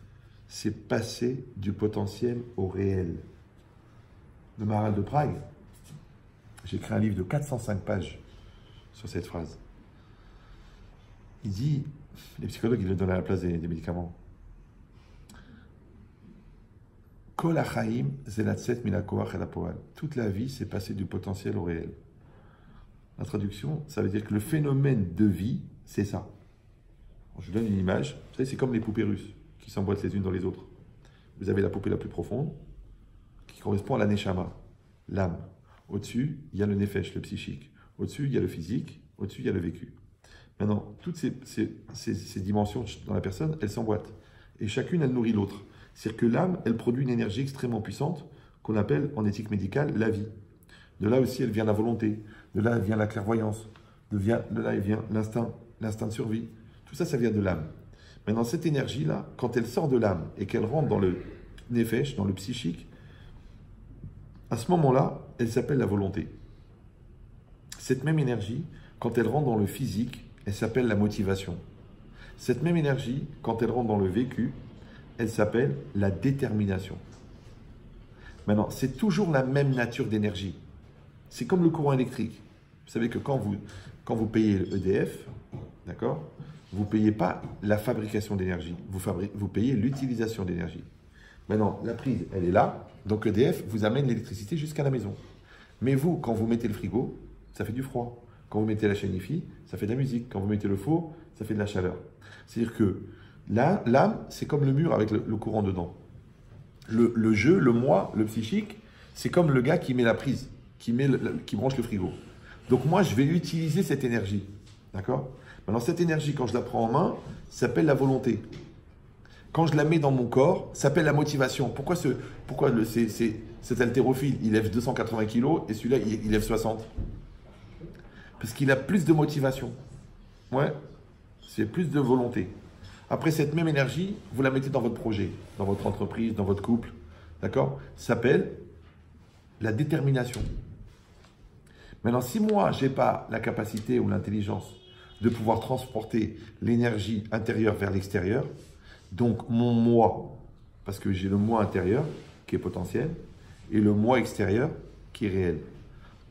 C'est passer du potentiel au réel. Le Maharal de Prague, j'ai écrit un livre de 405 pages sur cette phrase. Il dit, les psychologues, ils le donnent à la place des médicaments. Kol hachaim zelatzet min hakoach el hapoal. Toute la vie, c'est passer du potentiel au réel. La traduction, ça veut dire que le phénomène de vie, c'est ça. Je vous donne une image. Vous savez, c'est comme les poupées russes qui s'emboîtent les unes dans les autres. Vous avez la poupée la plus profonde, qui correspond à la neshama, l'âme. Au-dessus, il y a le nefesh, le psychique. Au-dessus, il y a le physique. Au-dessus, il y a le vécu. Maintenant, toutes ces dimensions dans la personne, elles s'emboîtent. Et chacune, elle nourrit l'autre. C'est-à-dire que l'âme, elle produit une énergie extrêmement puissante qu'on appelle en éthique médicale la vie. De là aussi, elle vient la volonté. De là, elle vient la clairvoyance. De là, elle vient l'instinct de survie. Tout ça, ça vient de l'âme. Maintenant, cette énergie-là, quand elle sort de l'âme et qu'elle rentre dans le nefesh, dans le psychique, à ce moment-là, elle s'appelle la volonté. Cette même énergie, quand elle rentre dans le physique, elle s'appelle la motivation. Cette même énergie, quand elle rentre dans le vécu, elle s'appelle la détermination. Maintenant, c'est toujours la même nature d'énergie. C'est comme le courant électrique. Vous savez que quand vous payez l'EDF, d'accord, vous ne payez pas la fabrication d'énergie, vous payez l'utilisation d'énergie. Maintenant, la prise, elle est là, donc EDF vous amène l'électricité jusqu'à la maison. Mais vous, quand vous mettez le frigo, ça fait du froid. Quand vous mettez la chaîne hi-fi, ça fait de la musique. Quand vous mettez le four, ça fait de la chaleur. C'est-à-dire que l'âme, c'est comme le mur avec le courant dedans. Le jeu, le moi, le psychique, c'est comme le gars qui met la prise, qui branche le frigo. Donc moi, je vais utiliser cette énergie. D'accord? Maintenant, cette énergie, quand je la prends en main, ça s'appelle la volonté. Quand je la mets dans mon corps, ça s'appelle la motivation. Pourquoi cet haltérophile, il lève 280 kilos et celui-là, il lève 60? Parce qu'il a plus de motivation. Ouais, c'est plus de volonté. Après, cette même énergie, vous la mettez dans votre projet, dans votre entreprise, dans votre couple. D'accord? Ça s'appelle la détermination. Maintenant, si moi, je n'ai pas la capacité ou l'intelligence de pouvoir transporter l'énergie intérieure vers l'extérieur, donc mon moi, parce que j'ai le moi intérieur qui est potentiel et le moi extérieur qui est réel.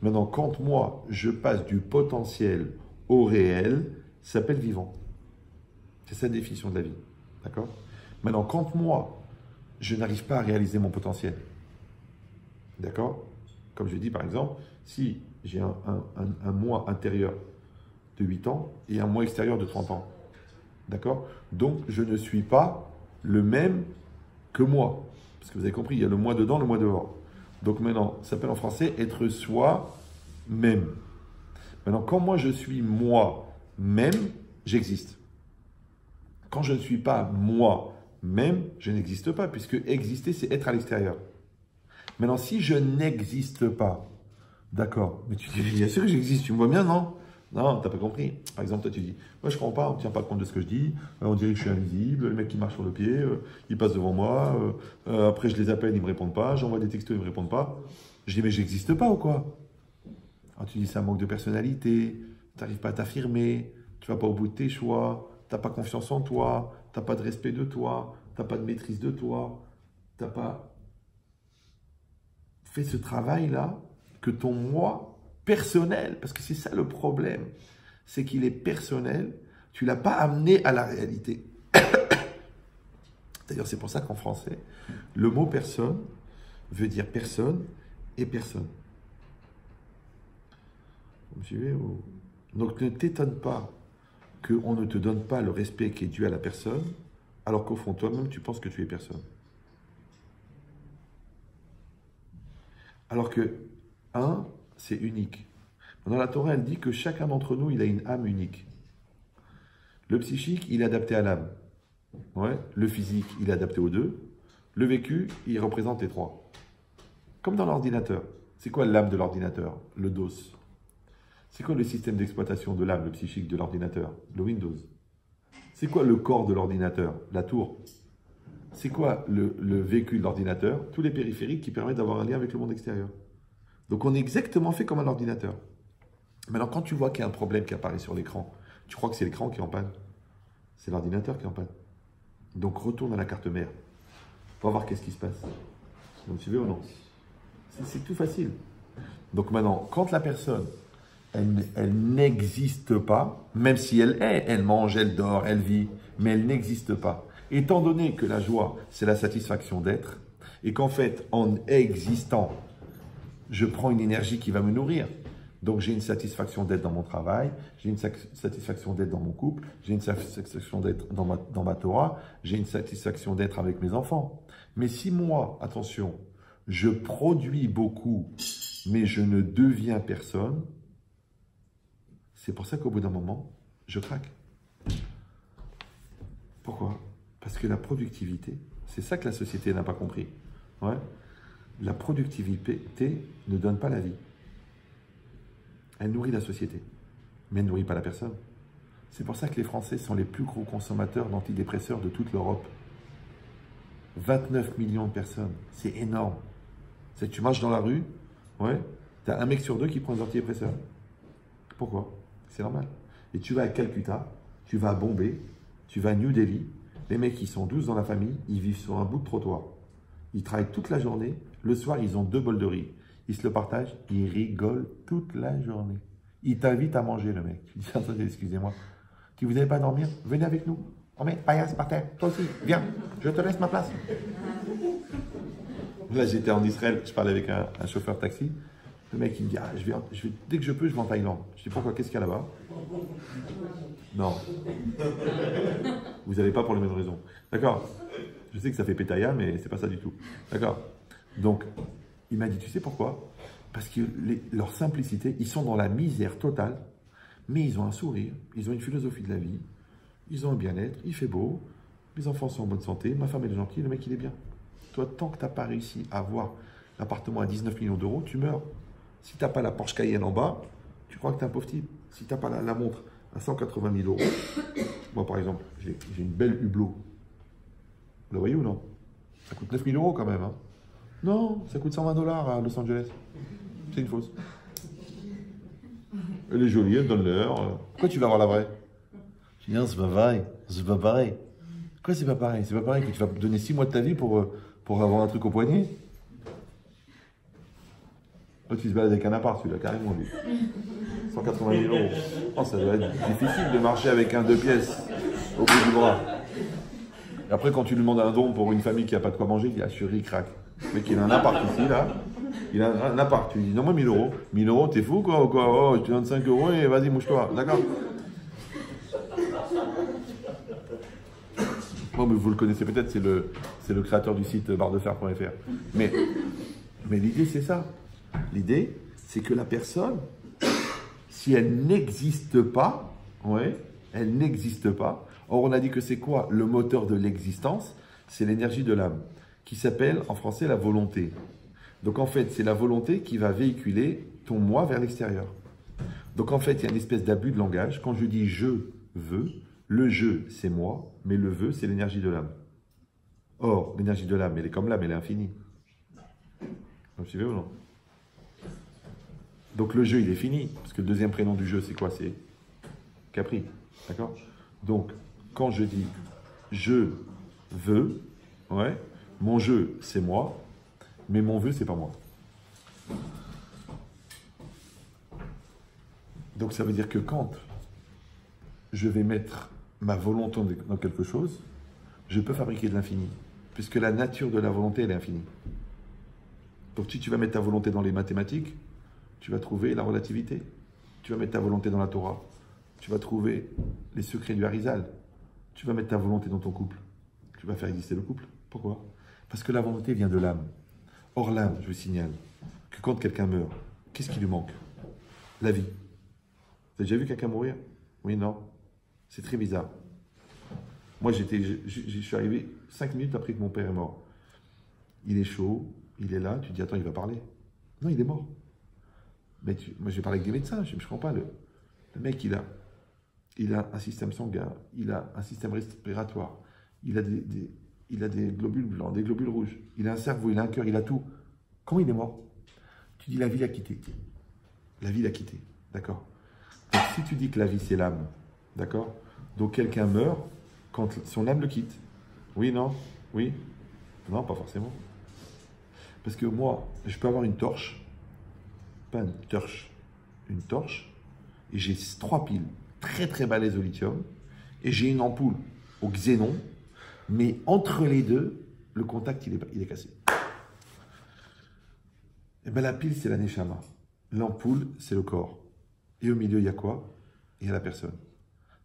Maintenant, quand moi, je passe du potentiel au réel, ça s'appelle vivant. C'est ça la définition de la vie. D'accord? Maintenant, quand moi, je n'arrive pas à réaliser mon potentiel, d'accord? Comme je dis par exemple, si j'ai un moi intérieur de 8 ans et un moi extérieur de 30 ans, d'accord? Donc, je ne suis pas le même que moi. Parce que vous avez compris, il y a le moi dedans, le moi dehors. Donc maintenant, ça s'appelle en français être soi-même. Maintenant, quand moi je suis moi-même, j'existe. Quand je ne suis pas moi-même, je n'existe pas, puisque exister, c'est être à l'extérieur. Maintenant, si je n'existe pas, d'accord, mais tu dis, bien sûr que j'existe, tu me vois bien, non? Non, tu n'as pas compris. Par exemple, toi, tu dis, moi, je ne comprends pas, on ne tient pas compte de ce que je dis, on dirait que je suis invisible, le mec qui marche sur le pied, il passe devant moi, après je les appelle, ils ne me répondent pas, j'envoie des textos, ils ne me répondent pas. Je dis, mais j'existe pas ou quoi? Alors tu dis, c'est un manque de personnalité, tu n'arrives pas à t'affirmer, tu ne vas pas au bout de tes choix, tu n'as pas confiance en toi, tu n'as pas de respect de toi, tu n'as pas de maîtrise de toi, tu n'as pas fait ce travail-là que ton moi personnel, parce que c'est ça le problème, c'est qu'il est personnel, tu ne l'as pas amené à la réalité. D'ailleurs, c'est pour ça qu'en français, le mot personne veut dire personne et personne. Vous me suivez? Donc ne t'étonne pas qu'on ne te donne pas le respect qui est dû à la personne, alors qu'au fond, toi-même, tu penses que tu es personne. Alors que un, c'est unique. Dans la Torah, elle dit que chacun d'entre nous, il a une âme unique. Le psychique, il est adapté à l'âme. Ouais. Le physique, il est adapté aux deux. Le vécu, il représente les trois. Comme dans l'ordinateur. C'est quoi l'âme de l'ordinateur? Le DOS. C'est quoi le système d'exploitation de l'âme, le psychique de l'ordinateur? Le Windows. C'est quoi le corps de l'ordinateur? La tour. C'est quoi le vécu de l'ordinateur? Tous les périphériques qui permettent d'avoir un lien avec le monde extérieur. Donc on est exactement fait comme un ordinateur. Maintenant, quand tu vois qu'il y a un problème qui apparaît sur l'écran, tu crois que c'est l'écran qui est en panne? C'est l'ordinateur qui est en panne. Donc retourne à la carte mère pour voir qu'est-ce qui se passe. Vous me suivez ou non? C'est tout facile. Donc maintenant, quand la personne, elle n'existe pas, même si elle mange, elle dort, elle vit, mais elle n'existe pas. Étant donné que la joie, c'est la satisfaction d'être, et qu'en fait, en existant, je prends une énergie qui va me nourrir. Donc j'ai une satisfaction d'être dans mon travail, j'ai une satisfaction d'être dans mon couple, j'ai une satisfaction d'être dans ma Torah, j'ai une satisfaction d'être avec mes enfants. Mais si moi, attention, je produis beaucoup, mais je ne deviens personne, c'est pour ça qu'au bout d'un moment, je craque. Pourquoi? Parce que la productivité, c'est ça que la société n'a pas compris. Ouais. La productivité ne donne pas la vie. Elle nourrit la société, mais elle ne nourrit pas la personne. C'est pour ça que les Français sont les plus gros consommateurs d'antidépresseurs de toute l'Europe. 29 millions de personnes, c'est énorme. C'est que tu marches dans la rue, ouais, tu as un mec sur deux qui prend des antidépresseurs. Pourquoi? C'est normal. Et tu vas à Calcutta, tu vas à Bombay, tu vas à New Delhi, les mecs ils sont 12 dans la famille, ils vivent sur un bout de trottoir. Ils travaillent toute la journée, le soir ils ont 2 bols de riz. Ils se le partagent, ils rigolent toute la journée. Ils t'invitent à manger, le mec. Tu dis, attendez, excusez-moi. Si vous n'allez pas dormir, venez avec nous. On met paillasse par terre. Toi aussi, viens, je te laisse ma place. Là, j'étais en Israël, je parlais avec un chauffeur de taxi. Le mec, il me dit, ah, dès que je peux, je vais en Thaïlande. Je dis, pourquoi? Qu'est-ce qu'il y a là-bas? Non. Vous n'allez pas pour les mêmes raisons. D'accord? Je sais que ça fait pétaya, mais c'est pas ça du tout. D'accord? Donc, il m'a dit, tu sais pourquoi? Parce que leur simplicité, ils sont dans la misère totale, mais ils ont un sourire, ils ont une philosophie de la vie, ils ont un bien-être, il fait beau, les enfants sont en bonne santé, ma femme elle est gentille, le mec il est bien. Toi, tant que tu n'as pas réussi à avoir l'appartement à 19 millions d'euros, tu meurs. Si tu n'as pas la Porsche Cayenne en bas, tu crois que tu es un pauvre type. Si tu n'as pas la montre à 180 000 euros, moi par exemple, j'ai une belle Hublot. Vous la voyez ou non? Ça coûte 9 000 euros quand même. Hein. Non, ça coûte 120 $ à Los Angeles. C'est une fausse. Elle est jolie, elle donne l'heure. Pourquoi tu vas voir la vraie? Je dis non, c'est pas pareil. C'est pas pareil. Quoi, c'est pas pareil? C'est pas pareil que tu vas donner 6 mois de ta vie pour avoir un truc au poignet? L'autre, il se balade avec un appart, celui-là, carrément, lui. 180 000 euros. Oh, ça doit être difficile de marcher avec un 2 pièces au bout du bras. Et après, quand tu lui demandes un don pour une famille qui n'a pas de quoi manger, il dit, ah, je suis ric-rac. Le mec, il a un appart ici, là. Il a un appart. Tu lui dis, non, moi, 1000 euros. 1000 euros, t'es fou, quoi, ou quoi? Oh, je te donne 5 euros et vas-y, mouche-toi. D'accord? Bon, mais vous le connaissez peut-être, c'est le créateur du site barredefer.fr. Mais l'idée, c'est ça. L'idée, c'est que la personne, si elle n'existe pas, ouais, elle n'existe pas. Or, on a dit que c'est quoi le moteur de l'existence? C'est l'énergie de l'âme, qui s'appelle en français la volonté. Donc en fait, c'est la volonté qui va véhiculer ton moi vers l'extérieur. Donc en fait, il y a une espèce d'abus de langage. Quand je dis je veux, le je, c'est moi, mais le veux, c'est l'énergie de l'âme. Or, l'énergie de l'âme, elle est comme l'âme, elle est infinie. Vous me suivez ou non? Donc le jeu, il est fini, parce que le deuxième prénom du jeu, c'est quoi? C'est Capri, d'accord? Donc, quand je dis je veux, ouais, mon jeu, c'est moi, mais mon vœu, c'est pas moi. Donc ça veut dire que quand je vais mettre ma volonté dans quelque chose, je peux fabriquer de l'infini, puisque la nature de la volonté, elle est infinie. Donc si tu vas mettre ta volonté dans les mathématiques, tu vas trouver la relativité. Tu vas mettre ta volonté dans la Torah, tu vas trouver les secrets du Harizal. Tu vas mettre ta volonté dans ton couple. Tu vas faire exister le couple. Pourquoi? Parce que la volonté vient de l'âme. Or, l'âme, je vous signale, que quand quelqu'un meurt, qu'est-ce qui lui manque? La vie. Vous avez déjà vu quelqu'un mourir? Oui, non? C'est très bizarre. Moi, je suis arrivé 5 minutes après que mon père est mort. Il est chaud, il est là, tu te dis, attends, il va parler. Non, il est mort. Mais moi, j'ai parlé avec des médecins, je ne comprends pas. Le mec, il a un système sanguin, il a un système respiratoire, il a des globules blancs, des globules rouges, il a un cerveau, il a un cœur, il a tout. Comment il est mort? Tu dis, la vie l'a quitté. La vie l'a quitté, d'accord? Donc, si tu dis que la vie, c'est l'âme, d'accord? Donc, quelqu'un meurt quand son âme le quitte. Oui, non? Oui? Non, pas forcément. Parce que moi, je peux avoir une torche, pas une torche, une torche, et j'ai 3 piles très très balèzes au lithium, et j'ai une ampoule au xénon, mais entre les deux, le contact il est cassé. Et bien la pile c'est la neshama, l'ampoule c'est le corps, et au milieu il y a quoi? Il y a la personne.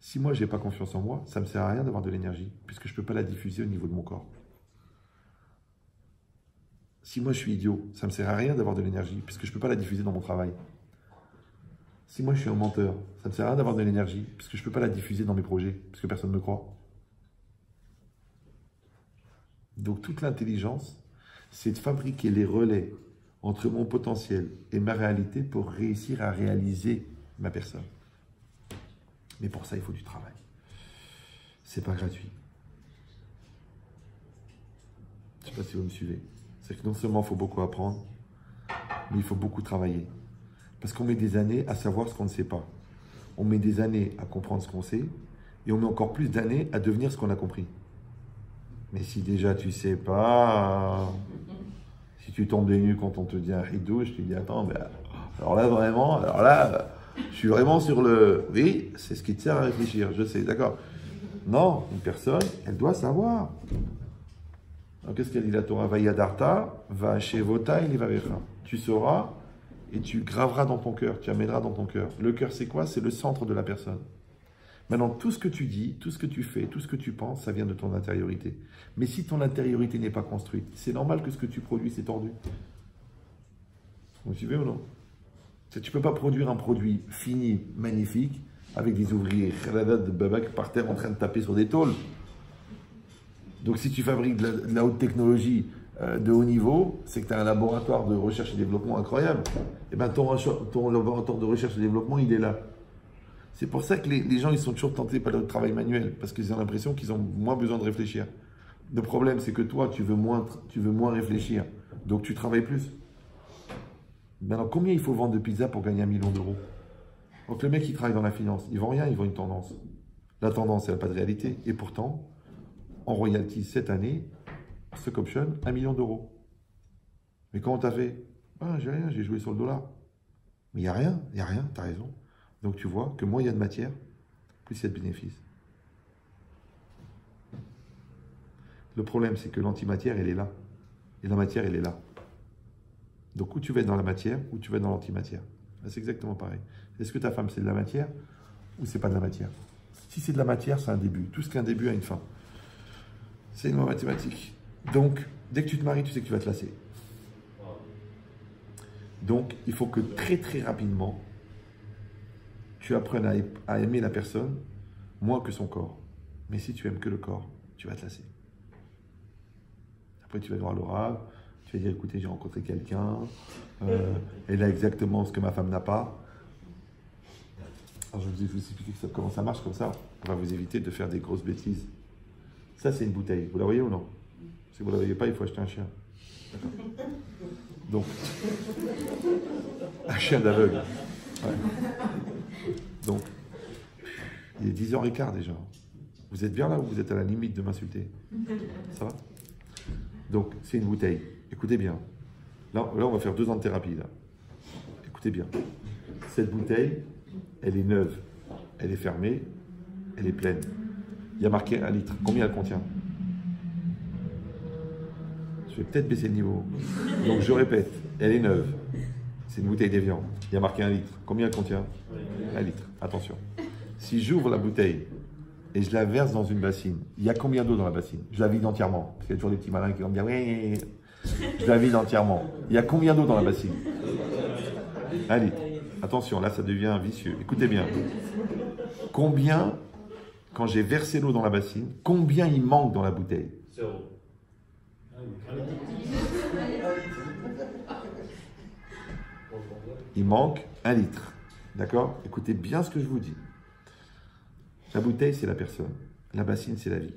Si moi je n'ai pas confiance en moi, ça ne me sert à rien d'avoir de l'énergie, puisque je ne peux pas la diffuser au niveau de mon corps. Si moi je suis idiot, ça ne me sert à rien d'avoir de l'énergie, puisque je ne peux pas la diffuser dans mon travail. Si moi je suis un menteur, ça ne me sert à rien d'avoir de l'énergie, puisque je ne peux pas la diffuser dans mes projets, puisque personne ne me croit. Donc toute l'intelligence, c'est de fabriquer les relais entre mon potentiel et ma réalité pour réussir à réaliser ma personne. Mais pour ça, il faut du travail. C'est pas gratuit. Je ne sais pas si vous me suivez. C'est que non seulement il faut beaucoup apprendre, mais il faut beaucoup travailler. Parce qu'on met des années à savoir ce qu'on ne sait pas. On met des années à comprendre ce qu'on sait, et on met encore plus d'années à devenir ce qu'on a compris. Mais si déjà tu ne sais pas, si tu tombes des nues quand on te dit un ridou, je te dis attends, ben, alors là vraiment, je suis vraiment sur le... Oui, c'est ce qui te sert à réfléchir, je sais, d'accord. Non, une personne, elle doit savoir. Donc qu'est-ce qu'elle dit la Torah? Vayadarta, va chez Vota et Levavecha. Tu sauras et tu graveras dans ton cœur, tu amèneras dans ton cœur. Le cœur, c'est quoi? C'est le centre de la personne. Maintenant, tout ce que tu dis, tout ce que tu fais, tout ce que tu penses, ça vient de ton intériorité. Mais si ton intériorité n'est pas construite, c'est normal que ce que tu produis, c'est tordu. Vous me suivez ou non? Tu ne peux pas produire un produit fini, magnifique, avec des ouvriers de babak par terre en train de taper sur des tôles. Donc si tu fabriques de la haute technologie de haut niveau, c'est que tu as un laboratoire de recherche et développement incroyable. Et bien ton laboratoire de recherche et développement, il est là. C'est pour ça que les gens ils sont toujours tentés par le travail manuel, parce qu'ils ont l'impression qu'ils ont moins besoin de réfléchir. Le problème, c'est que toi, tu veux moins réfléchir, donc tu travailles plus. Maintenant, combien il faut vendre de pizza pour gagner 1 million d'euros? Donc le mec qui travaille dans la finance, il vend rien, il vend une tendance. La tendance, elle n'a pas de réalité, et pourtant, en royalties cette année, stock option, 1 million d'euros. Mais comment t'as fait? Ah, j'ai rien, j'ai joué sur le dollar. Mais il n'y a rien, t'as raison. Donc tu vois que moins il y a de matière, plus il y a de bénéfices. Le problème, c'est que l'antimatière, elle est là. Et la matière, elle est là. Donc où tu vas être dans la matière, ou tu vas être dans l'antimatière. C'est exactement pareil. Est-ce que ta femme, c'est de la matière, ou c'est pas de la matière? Si c'est de la matière, c'est un début. Tout ce qu'un début a une fin. C'est une loi mathématique. Donc, dès que tu te maries, tu sais que tu vas te lasser. Donc, il faut que très très rapidement, tu apprennes à aimer la personne moins que son corps. Mais si tu aimes que le corps, tu vas te lasser. Après, tu vas voir l'oral, tu vas dire, écoutez, j'ai rencontré quelqu'un, elle a exactement ce que ma femme n'a pas. Alors, je vais vous expliquer comment ça marche comme ça. On va vous éviter de faire des grosses bêtises. Ça, c'est une bouteille. Vous la voyez ou non? Si vous ne la voyez pas, il faut acheter un chien. Donc, un chien d'aveugle. Ouais. Donc, il est 10h15 déjà. Vous êtes bien là ou vous êtes à la limite de m'insulter? Ça va? Donc, c'est une bouteille. Écoutez bien. Là, on va faire 2 ans de thérapie. Là. Écoutez bien. Cette bouteille, elle est neuve. Elle est fermée. Elle est pleine. Il y a marqué 1 litre. Combien elle contient? Je vais peut-être baisser le niveau. Donc, je répète. Elle est neuve. C'est une bouteille d'Evian. Il y a marqué 1 litre. Combien elle contient? 1 litre. Attention. Si j'ouvre la bouteille et je la verse dans une bassine, il y a combien d'eau dans la bassine? Je la vide entièrement. Parce qu'il y a toujours des petits malins qui vont me dire oui, je la vide entièrement. Il y a combien d'eau dans la bassine? Allez, attention, là ça devient vicieux. Écoutez bien. Combien, quand j'ai versé l'eau dans la bassine, combien il manque dans la bouteille? 0. Il manque 1 litre. D'accord? Écoutez bien ce que je vous dis. La bouteille, c'est la personne. La bassine, c'est la vie.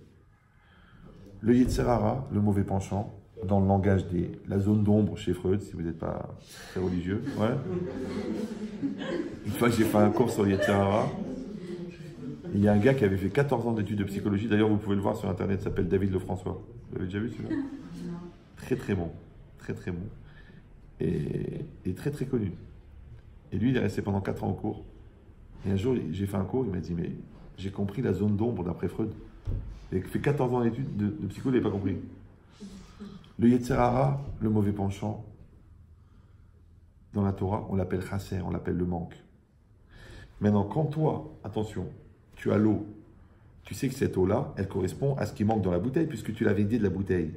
Le Yetzer Hara, le mauvais penchant, dans le langage la zone d'ombre chez Freud, si vous n'êtes pas très religieux. Ouais. Une fois que j'ai fait un cours sur le Yetzer Hara, il y a un gars qui avait fait 14 ans d'études de psychologie. D'ailleurs, vous pouvez le voir sur Internet, il s'appelle David Lefrançois. Vous l'avez déjà vu celui-là? Très très bon. Très très bon. Et très très connu. Et lui, il est resté pendant 4 ans au cours. Et un jour, j'ai fait un cours, il m'a dit, mais j'ai compris la zone d'ombre d'après Freud. Il a fait 14 ans d'études de psycho, il n'avait pas compris. Le Yetzer Hara, le mauvais penchant, dans la Torah, on l'appelle chasser, on l'appelle le manque. Maintenant, quand toi, attention, tu as l'eau, tu sais que cette eau-là, elle correspond à ce qui manque dans la bouteille, puisque tu l'avais vidé de la bouteille.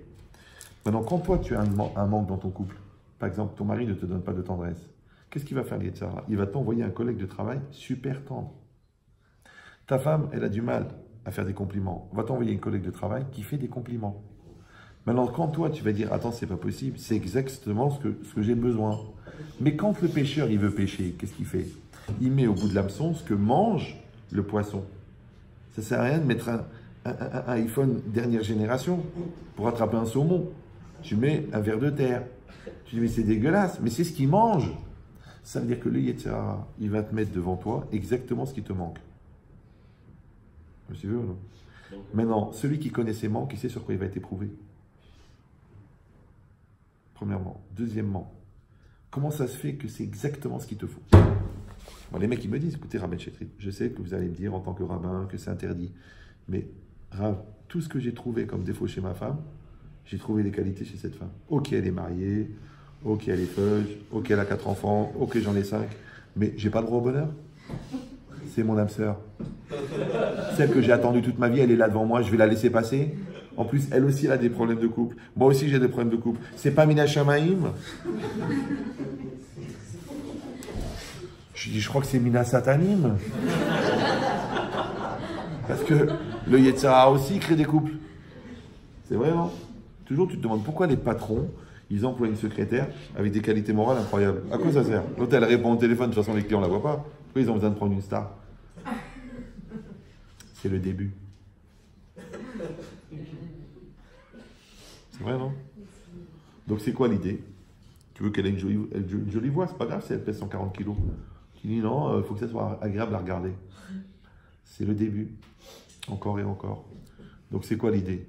Maintenant, quand toi, tu as un manque dans ton couple, par exemple, ton mari ne te donne pas de tendresse, qu'est-ce qu'il va faire, le Yetzer Hara? Il va t'envoyer un collègue de travail super tendre. Ta femme, elle a du mal à faire des compliments. On va t'envoyer une collègue de travail qui fait des compliments. Maintenant, quand toi, tu vas dire, attends, c'est pas possible, c'est exactement ce que j'ai besoin. Mais quand le pêcheur, il veut pêcher, qu'est-ce qu'il fait? Il met au bout de l'hameçon ce que mange le poisson. Ça sert à rien de mettre un iPhone dernière génération pour attraper un saumon. Tu mets un ver de terre. Tu dis, mais c'est dégueulasse, mais c'est ce qu'il mange. Ça veut dire que le Yetzer Hara, il va te mettre devant toi exactement ce qui te manque. Vous suivez ou non? Maintenant, celui qui connaît ses manques, il sait sur quoi il va être éprouvé. Premièrement. Deuxièmement, comment ça se fait que c'est exactement ce qu'il te faut? Bon, les mecs, ils me disent, écoutez, Rabbi Chetrit, je sais que vous allez me dire en tant que rabbin que c'est interdit. Mais, Rav, tout ce que j'ai trouvé comme défaut chez ma femme, j'ai trouvé des qualités chez cette femme. Ok, elle est mariée, ok, elle est feuge, ok, elle a 4 enfants, ok, j'en ai 5, mais j'ai pas le droit au bonheur? C'est mon âme sœur. Celle que j'ai attendue toute ma vie, elle est là devant moi, je vais la laisser passer. En plus, elle aussi, elle a des problèmes de couple. Moi aussi, j'ai des problèmes de couple. C'est pas Mina Shamaïm. Je dis, je crois que c'est Mina Satanim. Parce que le Yetzer Hara aussi crée des couples. C'est vrai, non? Toujours, tu te demandes pourquoi les patrons, ils emploient une secrétaire avec des qualités morales incroyables. À quoi ça sert? L'autre, elle répond au téléphone, de toute façon, les clients ne la voient pas. Pourquoi ils ont besoin de prendre une star? C'est le début. C'est vrai, non? Donc, c'est quoi l'idée? Tu veux qu'elle ait une jolie voix, c'est pas grave si elle pèse 140 kilos. Tu dis non, il faut que ça soit agréable à regarder. C'est le début. Encore et encore. Donc, c'est quoi l'idée?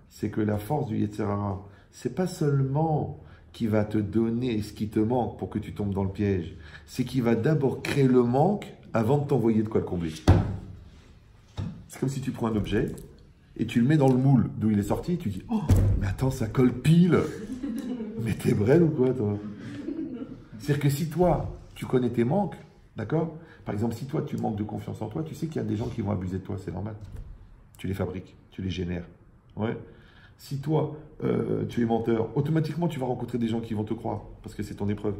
C'est que la force du Yetzer Hara, c'est pas seulement qu'il va te donner ce qui te manque pour que tu tombes dans le piège. C'est qu'il va d'abord créer le manque avant de t'envoyer de quoi le combler. C'est comme si tu prends un objet et tu le mets dans le moule d'où il est sorti, et tu dis « Oh, mais attends, ça colle pile !» Mais t'es brêle ou quoi, toi? C'est-à-dire que si toi, tu connais tes manques, d'accord? Par exemple, si toi, tu manques de confiance en toi, tu sais qu'il y a des gens qui vont abuser de toi, c'est normal. Tu les fabriques, tu les génères. Ouais. Si toi, tu es menteur, automatiquement, tu vas rencontrer des gens qui vont te croire, parce que c'est ton épreuve.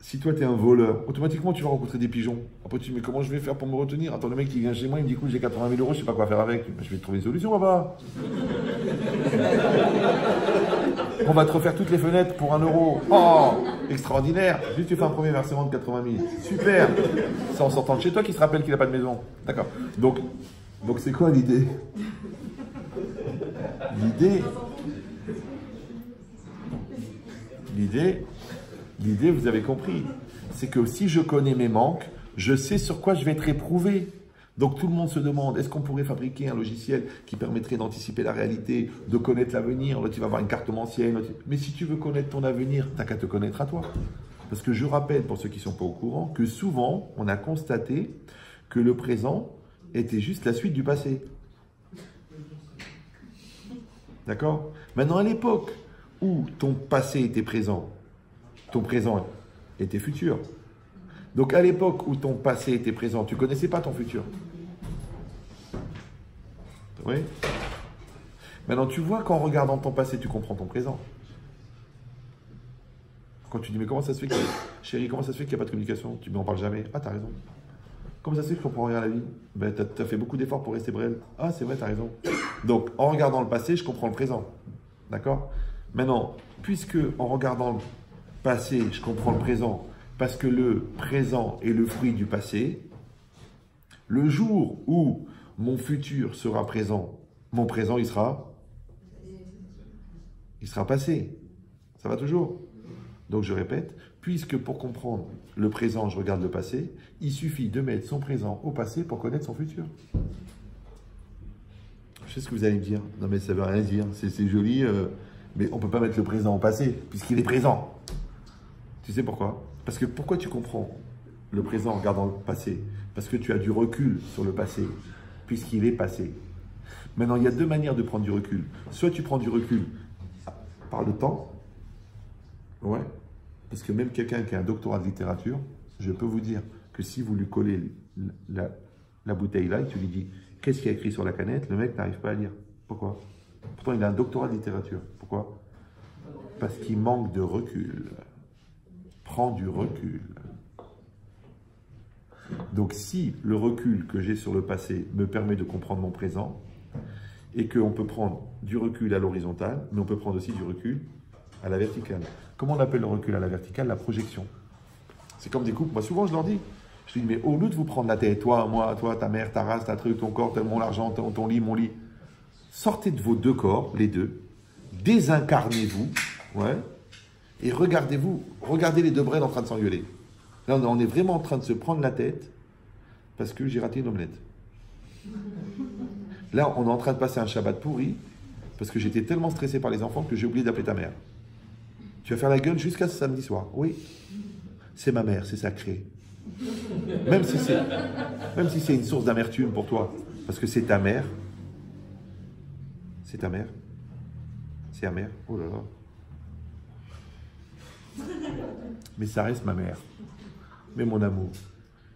Si toi, tu es un voleur, automatiquement, tu vas rencontrer des pigeons. Après, tu dis, mais comment je vais faire pour me retenir? Attends, le mec qui vient chez moi, il me dit, écoute, j'ai 80 000 euros, je sais pas quoi faire avec. Je vais te trouver une solution, papa. On va te refaire toutes les fenêtres pour 1 euro. Oh, extraordinaire. Juste, tu fais un premier versement de 80 000. Super. C'est en sortant de chez toi qu'il se rappelle qu'il n'a pas de maison. D'accord. Donc c'est quoi l'idée? L'idée, vous avez compris, c'est que si je connais mes manques, je sais sur quoi je vais être éprouvé. Donc tout le monde se demande, est-ce qu'on pourrait fabriquer un logiciel qui permettrait d'anticiper la réalité, de connaître l'avenir? Là, tu vas avoir une cartomancienne. Mais si tu veux connaître ton avenir, t'as qu'à te connaître à toi. Parce que je rappelle, pour ceux qui ne sont pas au courant, que souvent, on a constaté que le présent était juste la suite du passé. D'accord? Maintenant, à l'époque où ton passé était présent, ton présent était futur. Donc à l'époque où ton passé était présent, tu ne connaissais pas ton futur. Oui. Maintenant, tu vois qu'en regardant ton passé, tu comprends ton présent. Quand tu dis, mais comment ça se fait que, chérie, comment ça se fait qu'il n'y a pas de communication? Tu m'en parles jamais. Ah, t'as raison. Comment ça se fait que je comprends rien à la vie? Ben, t'as fait beaucoup d'efforts pour rester brève. Ah, c'est vrai, t'as raison. Donc, en regardant le passé, je comprends le présent. D'accord? Maintenant, puisque en regardant le passé, je comprends le présent, parce que le présent est le fruit du passé, le jour où mon futur sera présent, mon présent, il sera passé. Ça va toujours? Donc je répète, puisque pour comprendre le présent, je regarde le passé, il suffit de mettre son présent au passé pour connaître son futur. Je sais ce que vous allez me dire. Non mais ça veut rien dire, c'est joli, mais on ne peut pas mettre le présent au passé, puisqu'il est présent. Tu sais pourquoi? Parce que pourquoi tu comprends le présent en regardant le passé? Parce que tu as du recul sur le passé, puisqu'il est passé. Maintenant, il y a deux manières de prendre du recul. Soit tu prends du recul par le temps, ouais, parce que même quelqu'un qui a un doctorat de littérature, je peux vous dire que si vous lui collez la bouteille là et tu lui dis qu'est-ce qu'il y a écrit sur la canette, le mec n'arrive pas à lire. Pourquoi? Pourtant, il a un doctorat de littérature. Pourquoi? Parce qu'il manque de recul. Prends du recul. Donc, si le recul que j'ai sur le passé me permet de comprendre mon présent, et qu'on peut prendre du recul à l'horizontale, mais on peut prendre aussi du recul à la verticale. Comment on appelle le recul à la verticale? La projection. C'est comme des couples. Moi, souvent, je leur dis, je dis, mais au lieu de vous prendre la tête, toi, moi, toi, ta mère, ta race, ta truc, ton corps, mon argent, ton lit, mon lit, sortez de vos deux corps, les deux, désincarnez-vous, ouais, et regardez-vous, regardez les deux braises en train de s'engueuler. Là, on est vraiment en train de se prendre la tête parce que j'ai raté une omelette. Là, on est en train de passer un Shabbat pourri parce que j'étais tellement stressé par les enfants que j'ai oublié d'appeler ta mère. Tu vas faire la gueule jusqu'à ce samedi soir. Oui, c'est ma mère, c'est sacré. Même si c'est une source d'amertume pour toi, parce que c'est ta mère. C'est ta mère. C'est ta mère. Oh là là. Mais ça reste ma mère. Mais mon amour,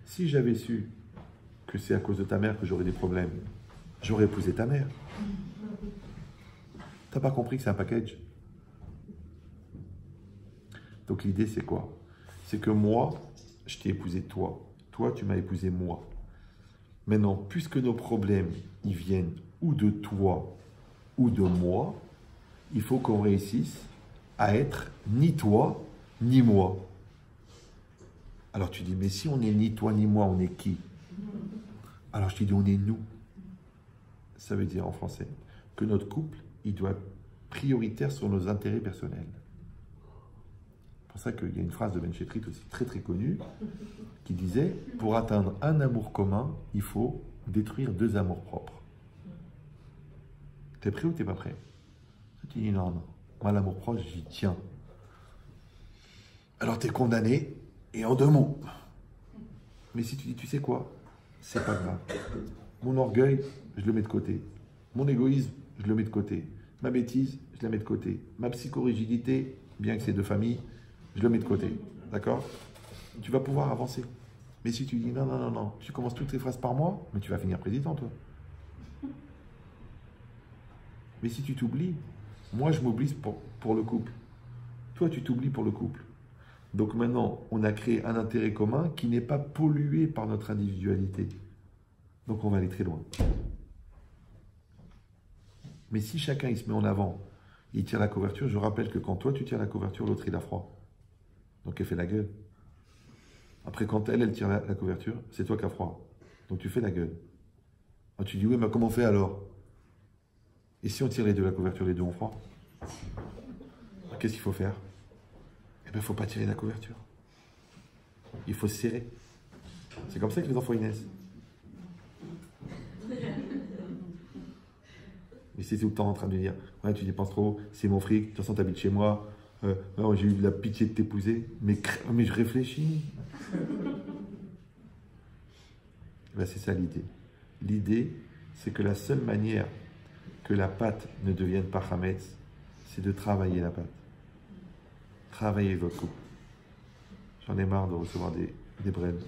si j'avais su que c'est à cause de ta mère que j'aurais des problèmes, j'aurais épousé ta mère. T'as pas compris que c'est un package? Donc l'idée c'est quoi? C'est que moi, je t'ai épousé toi. Toi, tu m'as épousé moi. Maintenant, puisque nos problèmes, ils viennent ou de toi ou de moi, il faut qu'on réussisse à être ni toi, ni moi. Alors tu dis, mais si on n'est ni toi ni moi, on est qui? Alors je te dis, on est nous. Ça veut dire en français que notre couple, il doit être prioritaire sur nos intérêts personnels. C'est pour ça qu'il y a une phrase de Ben Chetrit aussi très très connue qui disait, pour atteindre un amour commun, il faut détruire deux amours propres. T'es prêt ou t'es pas prêt? Tu dis non, non. Moi l'amour propre, j'y tiens. Alors t'es condamné, et en deux mots. Mais si tu dis, tu sais quoi? C'est pas grave. Mon orgueil, je le mets de côté. Mon égoïsme, je le mets de côté. Ma bêtise, je la mets de côté. Ma psychorigidité, bien que c'est de famille, je le mets de côté. D'accord? Tu vas pouvoir avancer. Mais si tu dis non, non, non, non, tu commences toutes ces phrases par moi, mais tu vas finir président, toi. Mais si tu t'oublies, moi je m'oublie pour le couple. Toi, tu t'oublies pour le couple. Donc maintenant, on a créé un intérêt commun qui n'est pas pollué par notre individualité. Donc on va aller très loin. Mais si chacun il se met en avant, il tire la couverture, je rappelle que quand toi tu tires la couverture, l'autre il a froid. Donc elle fait la gueule. Après quand elle tire la couverture, c'est toi qui as froid. Donc tu fais la gueule. Alors, tu dis oui mais comment on fait alors? Et si on tire les deux la couverture, les deux ont froid? Qu'est-ce qu'il faut faire? Eh bien il ne faut pas tirer la couverture. Il faut se serrer. C'est comme ça que les enfants ils naissent. Mais c'est tout le temps en train de dire ouais, tu dépenses trop, c'est mon fric, de toute façon, tu habites chez moi, j'ai eu la pitié de t'épouser, mais je réfléchis. Ben, c'est ça l'idée. L'idée, c'est que la seule manière que la pâte ne devienne pas chametz, c'est de travailler la pâte. Travailler votre couple. J'en ai marre de recevoir des brèves.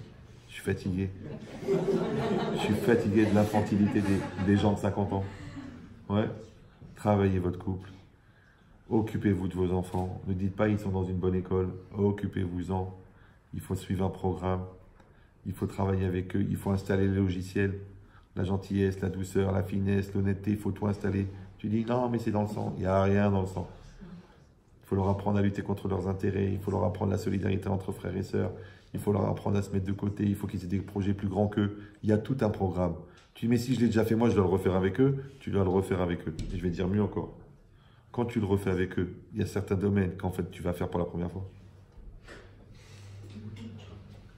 Je suis fatigué. Je suis fatigué de l'infantilité des gens de 50 ans. Ouais. Travaillez votre couple. Occupez-vous de vos enfants. Ne dites pas ils sont dans une bonne école. Occupez-vous-en. Il faut suivre un programme. Il faut travailler avec eux. Il faut installer les logiciels. La gentillesse, la douceur, la finesse, l'honnêteté. Il faut tout installer. Tu dis non, mais c'est dans le sang. Il n'y a rien dans le sang. Il faut leur apprendre à lutter contre leurs intérêts. Il faut leur apprendre la solidarité entre frères et sœurs. Il faut leur apprendre à se mettre de côté. Il faut qu'ils aient des projets plus grands qu'eux. Il y a tout un programme. Tu dis, mais si je l'ai déjà fait moi, je dois le refaire avec eux. Tu dois le refaire avec eux. Et je vais dire mieux encore. Quand tu le refais avec eux, il y a certains domaines qu'en fait tu vas faire pour la première fois.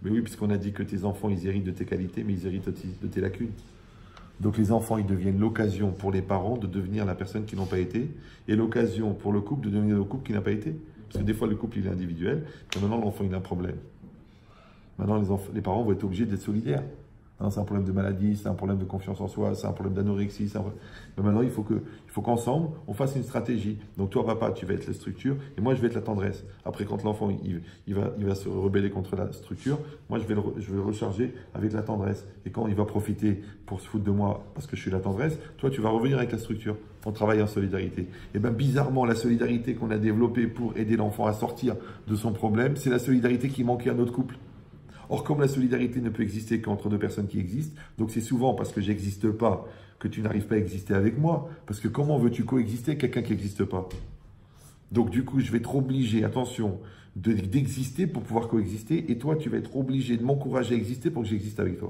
Mais oui, puisqu'on a dit que tes enfants, ils héritent de tes qualités, mais ils héritent aussi de tes lacunes. Donc les enfants, ils deviennent l'occasion pour les parents de devenir la personne qui n'ont pas été, et l'occasion pour le couple de devenir le couple qui n'a pas été. Parce que des fois, le couple, il est individuel, et maintenant, l'enfant, il a un problème. Maintenant, les parents vont être obligés d'être solidaires. C'est un problème de maladie, c'est un problème de confiance en soi, c'est un problème d'anorexie. Mais maintenant, il faut qu'ensemble, on fasse une stratégie. Donc toi, papa, tu vas être la structure et moi, je vais être la tendresse. Après, quand l'enfant il va se rebeller contre la structure, moi, je vais le recharger avec la tendresse. Et quand il va profiter pour se foutre de moi parce que je suis la tendresse, toi, tu vas revenir avec la structure. On travaille en solidarité. Et bien, bizarrement, la solidarité qu'on a développée pour aider l'enfant à sortir de son problème, c'est la solidarité qui manquait à notre couple. Or, comme la solidarité ne peut exister qu'entre deux personnes qui existent, donc c'est souvent parce que j'existe pas que tu n'arrives pas à exister avec moi. Parce que comment veux-tu coexister avec quelqu'un qui n'existe pas? Donc du coup, je vais être obligé, attention, d'exister pour pouvoir coexister. Et toi, tu vas être obligé de m'encourager à exister pour que j'existe avec toi.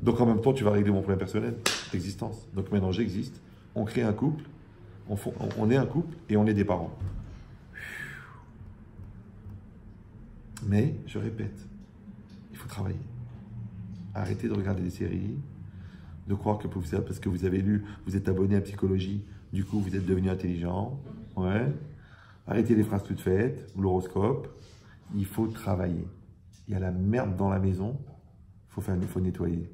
Donc en même temps, tu vas régler mon problème personnel d'existence. Donc maintenant, j'existe, on crée un couple, on est un couple et on est des parents. Mais, je répète, il faut travailler. Arrêtez de regarder des séries, de croire que parce que vous avez lu, vous êtes abonné à Psychologie, du coup vous êtes devenu intelligent. Ouais. Arrêtez les phrases toutes faites, ou l'horoscope. Il faut travailler. Il y a la merde dans la maison, il faut nettoyer.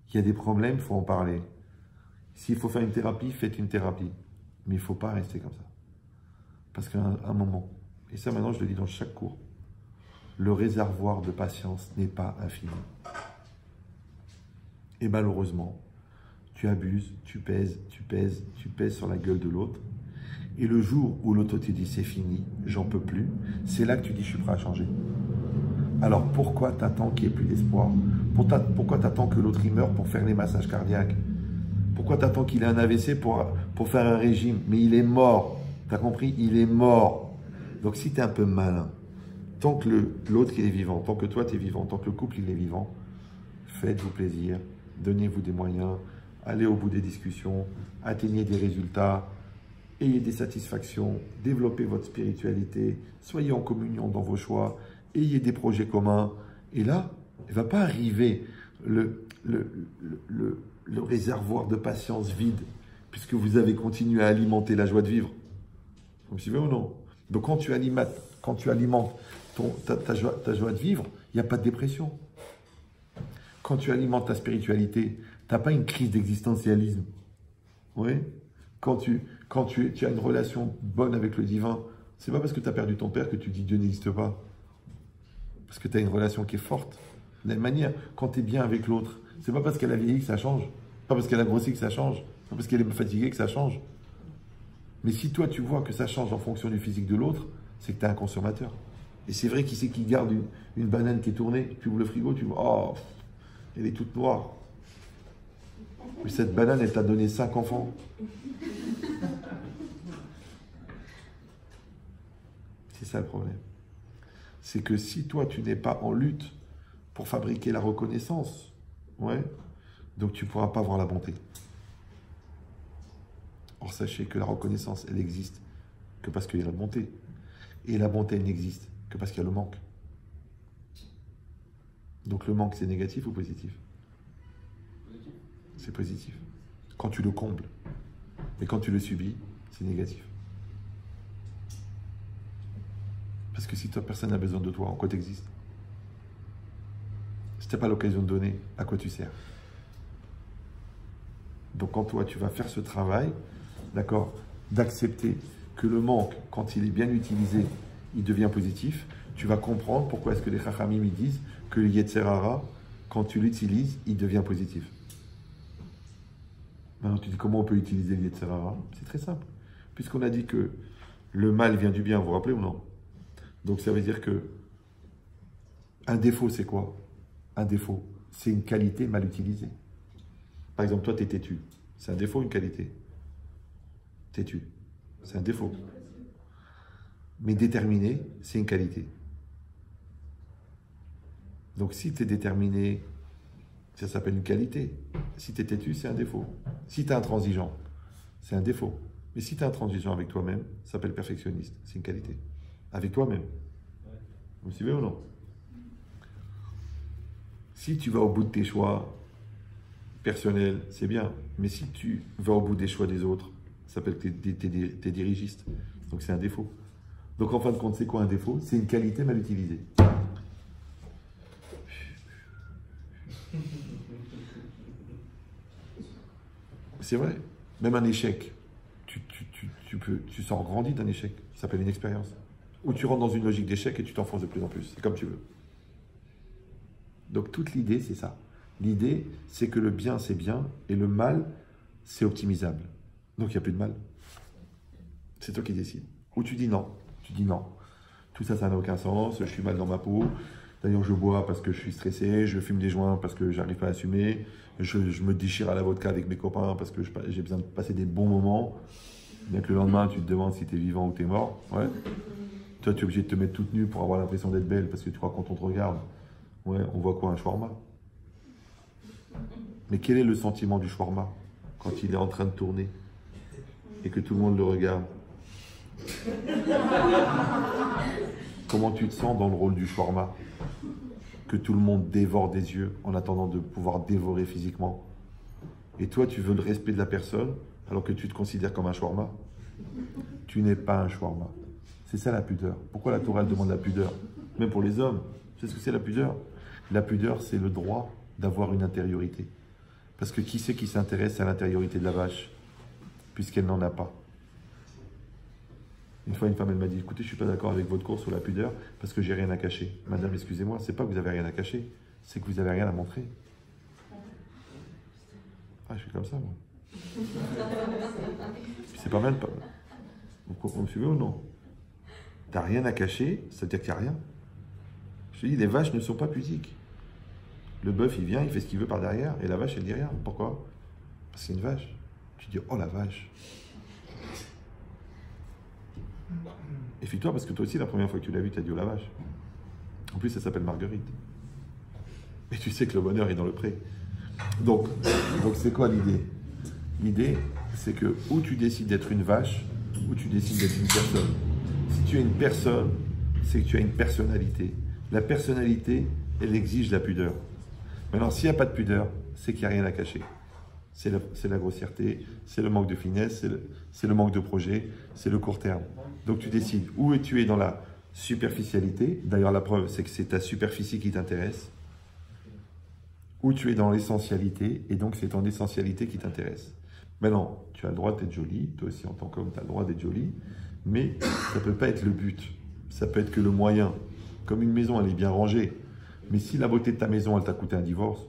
Il y a des problèmes, il faut en parler. S'il faut faire une thérapie, faites une thérapie. Mais il ne faut pas rester comme ça. Parce qu'à un moment, et ça maintenant je le dis dans chaque cours, le réservoir de patience n'est pas infini. Et malheureusement, tu abuses, tu pèses sur la gueule de l'autre. Et le jour où l'autre te dit c'est fini, j'en peux plus, c'est là que tu dis je suis prêt à changer. Alors pourquoi t'attends qu'il n'y ait plus d'espoir? Pourquoi t'attends que l'autre il meure pour faire les massages cardiaques? Pourquoi t'attends qu'il ait un AVC pour faire un régime? Mais il est mort. T'as compris? Il est mort. Donc si t'es un peu malin, tant que l'autre il est vivant, tant que toi tu es vivant, tant que le couple il est vivant, faites-vous plaisir, donnez-vous des moyens, allez au bout des discussions, atteignez des résultats, ayez des satisfactions, développez votre spiritualité, soyez en communion dans vos choix, ayez des projets communs. Et là, il ne va pas arriver le réservoir de patience vide, puisque vous avez continué à alimenter la joie de vivre. Vous me suivez ou non? Donc quand tu alimentes ta joie de vivre, il n'y a pas de dépression. Quand tu alimentes ta spiritualité, tu n'as pas une crise d'existentialisme. Oui. Quand tu as une relation bonne avec le divin, c'est pas parce que tu as perdu ton père que tu dis Dieu n'existe pas. Parce que tu as une relation qui est forte. De la même manière, quand tu es bien avec l'autre, c'est pas parce qu'elle a vieilli que ça change. Pas parce qu'elle a grossi que ça change. Pas parce qu'elle est fatiguée que ça change. Mais si toi tu vois que ça change en fonction du physique de l'autre, c'est que tu es un consommateur. Et c'est vrai qui c'est qui garde une banane qui est tournée, tu ouvres le frigo, tu vois, oh, elle est toute noire. Mais cette banane, elle t'a donné 5 enfants. C'est ça le problème. C'est que si toi, tu n'es pas en lutte pour fabriquer la reconnaissance, ouais, donc tu ne pourras pas voir la bonté. Or, sachez que la reconnaissance, elle existe que parce qu'il y a la bonté. Et la bonté, elle n'existe que parce qu'il y a le manque. Donc le manque, c'est négatif ou positif? C'est positif. Quand tu le combles. Mais quand tu le subis, c'est négatif. Parce que si toi, personne n'a besoin de toi, en quoi tu existes? Si tu n'as pas l'occasion de donner, à quoi tu sers? Donc quand toi, tu vas faire ce travail, d'accord, d'accepter que le manque, quand il est bien utilisé, il devient positif, tu vas comprendre pourquoi est-ce que les Chachamim ils disent que le Yetzer Hara, quand tu l'utilises, il devient positif. Maintenant, tu dis comment on peut utiliser le Yetzer Hara? C'est très simple. Puisqu'on a dit que le mal vient du bien, vous vous rappelez ou non? Donc ça veut dire que un défaut, c'est quoi? Un défaut, c'est une qualité mal utilisée. Par exemple, toi, tu es têtu. C'est un défaut ou une qualité? Têtu. C'est un défaut. Mais déterminé, c'est une qualité. Donc si tu es déterminé, ça s'appelle une qualité. Si tu es têtu, c'est un défaut. Si tu es intransigeant, c'est un défaut. Mais si tu es intransigeant avec toi-même, ça s'appelle perfectionniste. C'est une qualité. Avec toi-même. Vous me suivez ou non? Si tu vas au bout de tes choix personnels, c'est bien. Mais si tu vas au bout des choix des autres, ça s'appelle que tu es dirigiste. Donc c'est un défaut. Donc en fin de compte, c'est quoi un défaut? C'est une qualité mal utilisée. C'est vrai. Même un échec, tu sors grandi d'un échec. Ça s'appelle une expérience. Ou tu rentres dans une logique d'échec et tu t'enfonces de plus en plus. C'est comme tu veux. Donc toute l'idée, c'est ça. L'idée, c'est que le bien, c'est bien et le mal, c'est optimisable. Donc il n'y a plus de mal. C'est toi qui décides. Ou tu dis non. Tu dis non. Tout ça, ça n'a aucun sens. Je suis mal dans ma peau. D'ailleurs, je bois parce que je suis stressé. Je fume des joints parce que j'arrive pas à assumer. Je me déchire à la vodka avec mes copains parce que j'ai besoin de passer des bons moments. Bien que le lendemain, tu te demandes si tu es vivant ou tu es mort. Ouais. Toi, tu es obligé de te mettre toute nue pour avoir l'impression d'être belle parce que tu crois quand on te regarde. Ouais, on voit quoi? Un shawarma. Mais quel est le sentiment du shawarma quand il est en train de tourner et que tout le monde le regarde? Comment tu te sens dans le rôle du shawarma? Que tout le monde dévore des yeux en attendant de pouvoir dévorer physiquement. Et toi, tu veux le respect de la personne alors que tu te considères comme un shawarma? Tu n'es pas un shawarma. C'est ça la pudeur. Pourquoi la Torah demande la pudeur? Même pour les hommes. Tu sais ce que c'est la pudeur? La pudeur, c'est le droit d'avoir une intériorité. Parce que qui c'est qui s'intéresse à l'intériorité de la vache? Puisqu'elle n'en a pas. Une fois, une femme, elle m'a dit, écoutez, je ne suis pas d'accord avec votre cours sur la pudeur parce que j'ai rien à cacher. Madame, excusez-moi, c'est pas que vous avez rien à cacher, c'est que vous avez rien à montrer. Ah, je suis comme ça, moi. C'est pas mal. Vous me suivez ou non? T'as rien à cacher, ça veut dire qu'il n'y a rien. Je te dis, les vaches ne sont pas pudiques. Le bœuf, il vient, il fait ce qu'il veut par derrière, et la vache, elle dit rien. Pourquoi? Parce que c'est une vache. Tu dis, oh la vache. Et fuis-toi, parce que toi aussi, la première fois que tu l'as vu, tu as dit, oh la vache. En plus, ça s'appelle Marguerite. Et tu sais que le bonheur est dans le pré. Donc c'est quoi l'idée? L'idée, c'est que où tu décides d'être une vache, ou tu décides d'être une personne. Si tu es une personne, c'est que tu as une personnalité. La personnalité, elle exige la pudeur. Maintenant, s'il n'y a pas de pudeur, c'est qu'il n'y a rien à cacher. C'est la grossièreté, c'est le manque de finesse, c'est le manque de projet, c'est le court terme. Donc tu décides où tu es dans la superficialité. D'ailleurs, la preuve, c'est que c'est ta superficie qui t'intéresse. Où tu es dans l'essentialité, et donc c'est ton essentialité qui t'intéresse. Maintenant, tu as le droit d'être jolie, toi aussi en tant qu'homme, tu as le droit d'être jolie, mais ça ne peut pas être le but. Ça peut être que le moyen. Comme une maison, elle est bien rangée. Mais si la beauté de ta maison, elle t'a coûté un divorce,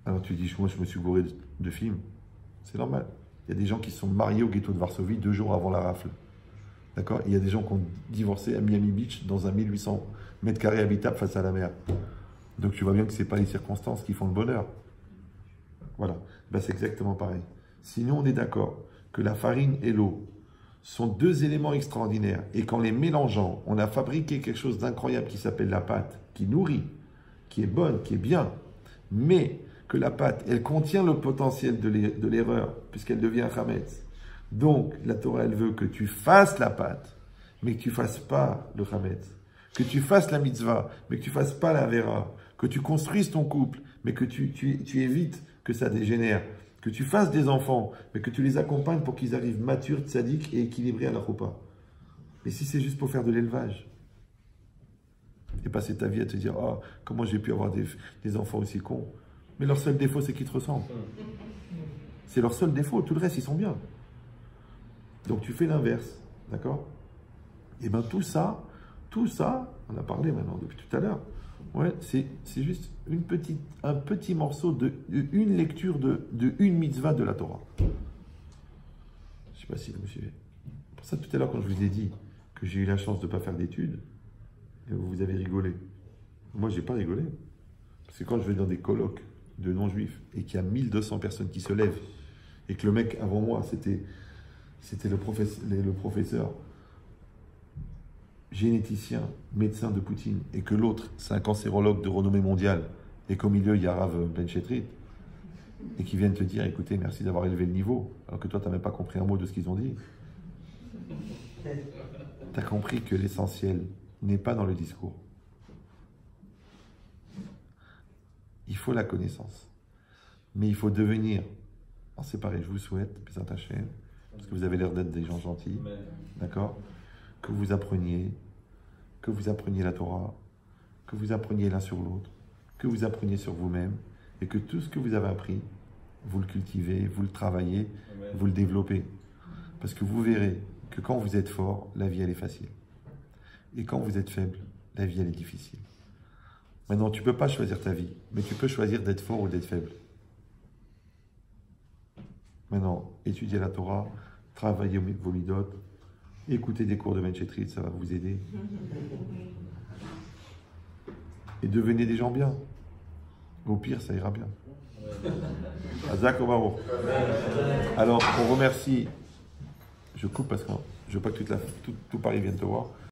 alors tu dis, moi je me suis gouré de films. C'est normal. Il y a des gens qui se sont mariés au ghetto de Varsovie 2 jours avant la rafle. D'accord? Il y a des gens qui ont divorcé à Miami Beach dans un 1800 mètres carrés habitable face à la mer. Donc tu vois bien que ce n'est pas les circonstances qui font le bonheur. Voilà. Ben, c'est exactement pareil. Sinon, on est d'accord que la farine et l'eau sont 2 éléments extraordinaires. Et qu'en les mélangeant, on a fabriqué quelque chose d'incroyable qui s'appelle la pâte, qui nourrit, qui est bonne, qui est bien. Mais que la pâte, elle contient le potentiel de l'erreur, puisqu'elle devient chametz. Donc, la Torah, elle veut que tu fasses la pâte, mais que tu ne fasses pas le chametz. Que tu fasses la mitzvah, mais que tu ne fasses pas la vera. Que tu construises ton couple, mais que tu évites que ça dégénère. Que tu fasses des enfants, mais que tu les accompagnes pour qu'ils arrivent matures, tzaddik et équilibrés à la choupa. Mais si c'est juste pour faire de l'élevage, et passer ta vie à te dire, oh, comment j'ai pu avoir des enfants aussi cons. Mais leur seul défaut, c'est qu'ils te ressemblent. C'est leur seul défaut, tout le reste, ils sont bien. Donc tu fais l'inverse, d'accord? Et bien tout ça, on a parlé maintenant depuis tout à l'heure, Ouais, c'est juste un petit morceau une lecture de une mitzvah de la Torah. Je ne sais pas si vous me suivez. Pour ça, tout à l'heure, quand je vous ai dit que j'ai eu la chance de ne pas faire d'études, vous avez rigolé. Moi, je n'ai pas rigolé. Parce que quand je vais dans des colloques de non-juifs et qu'il y a 1200 personnes qui se lèvent et que le mec avant moi, c'était le professeur généticien, médecin de Poutine, et que l'autre, c'est un cancérologue de renommée mondiale, et qu'au milieu, il y a Rav Ben Chetrit, et qui viennent te dire, écoutez, merci d'avoir élevé le niveau, alors que toi, tu n'as même pas compris un mot de ce qu'ils ont dit. Tu as compris que l'essentiel n'est pas dans le discours. Il faut la connaissance. Mais il faut devenir, alors c'est pareil, je vous souhaite, Pesach Hashem, parce que vous avez l'air d'être des gens gentils, d'accord ? Que vous appreniez la Torah, que vous appreniez l'un sur l'autre, que vous appreniez sur vous-même, et que tout ce que vous avez appris, vous le cultivez, vous le travaillez, vous le développez. Parce que vous verrez que quand vous êtes fort, la vie elle est facile. Et quand vous êtes faible, la vie elle est difficile. Maintenant, tu ne peux pas choisir ta vie, mais tu peux choisir d'être fort ou d'être faible. Maintenant, étudiez la Torah, travaillez vos midotes, écoutez des cours de Ben Chetrit, ça va vous aider. Et devenez des gens bien. Au pire, ça ira bien. Azak Omarou. Alors, on remercie. Je coupe parce que je veux pas que tout Paris vienne te voir.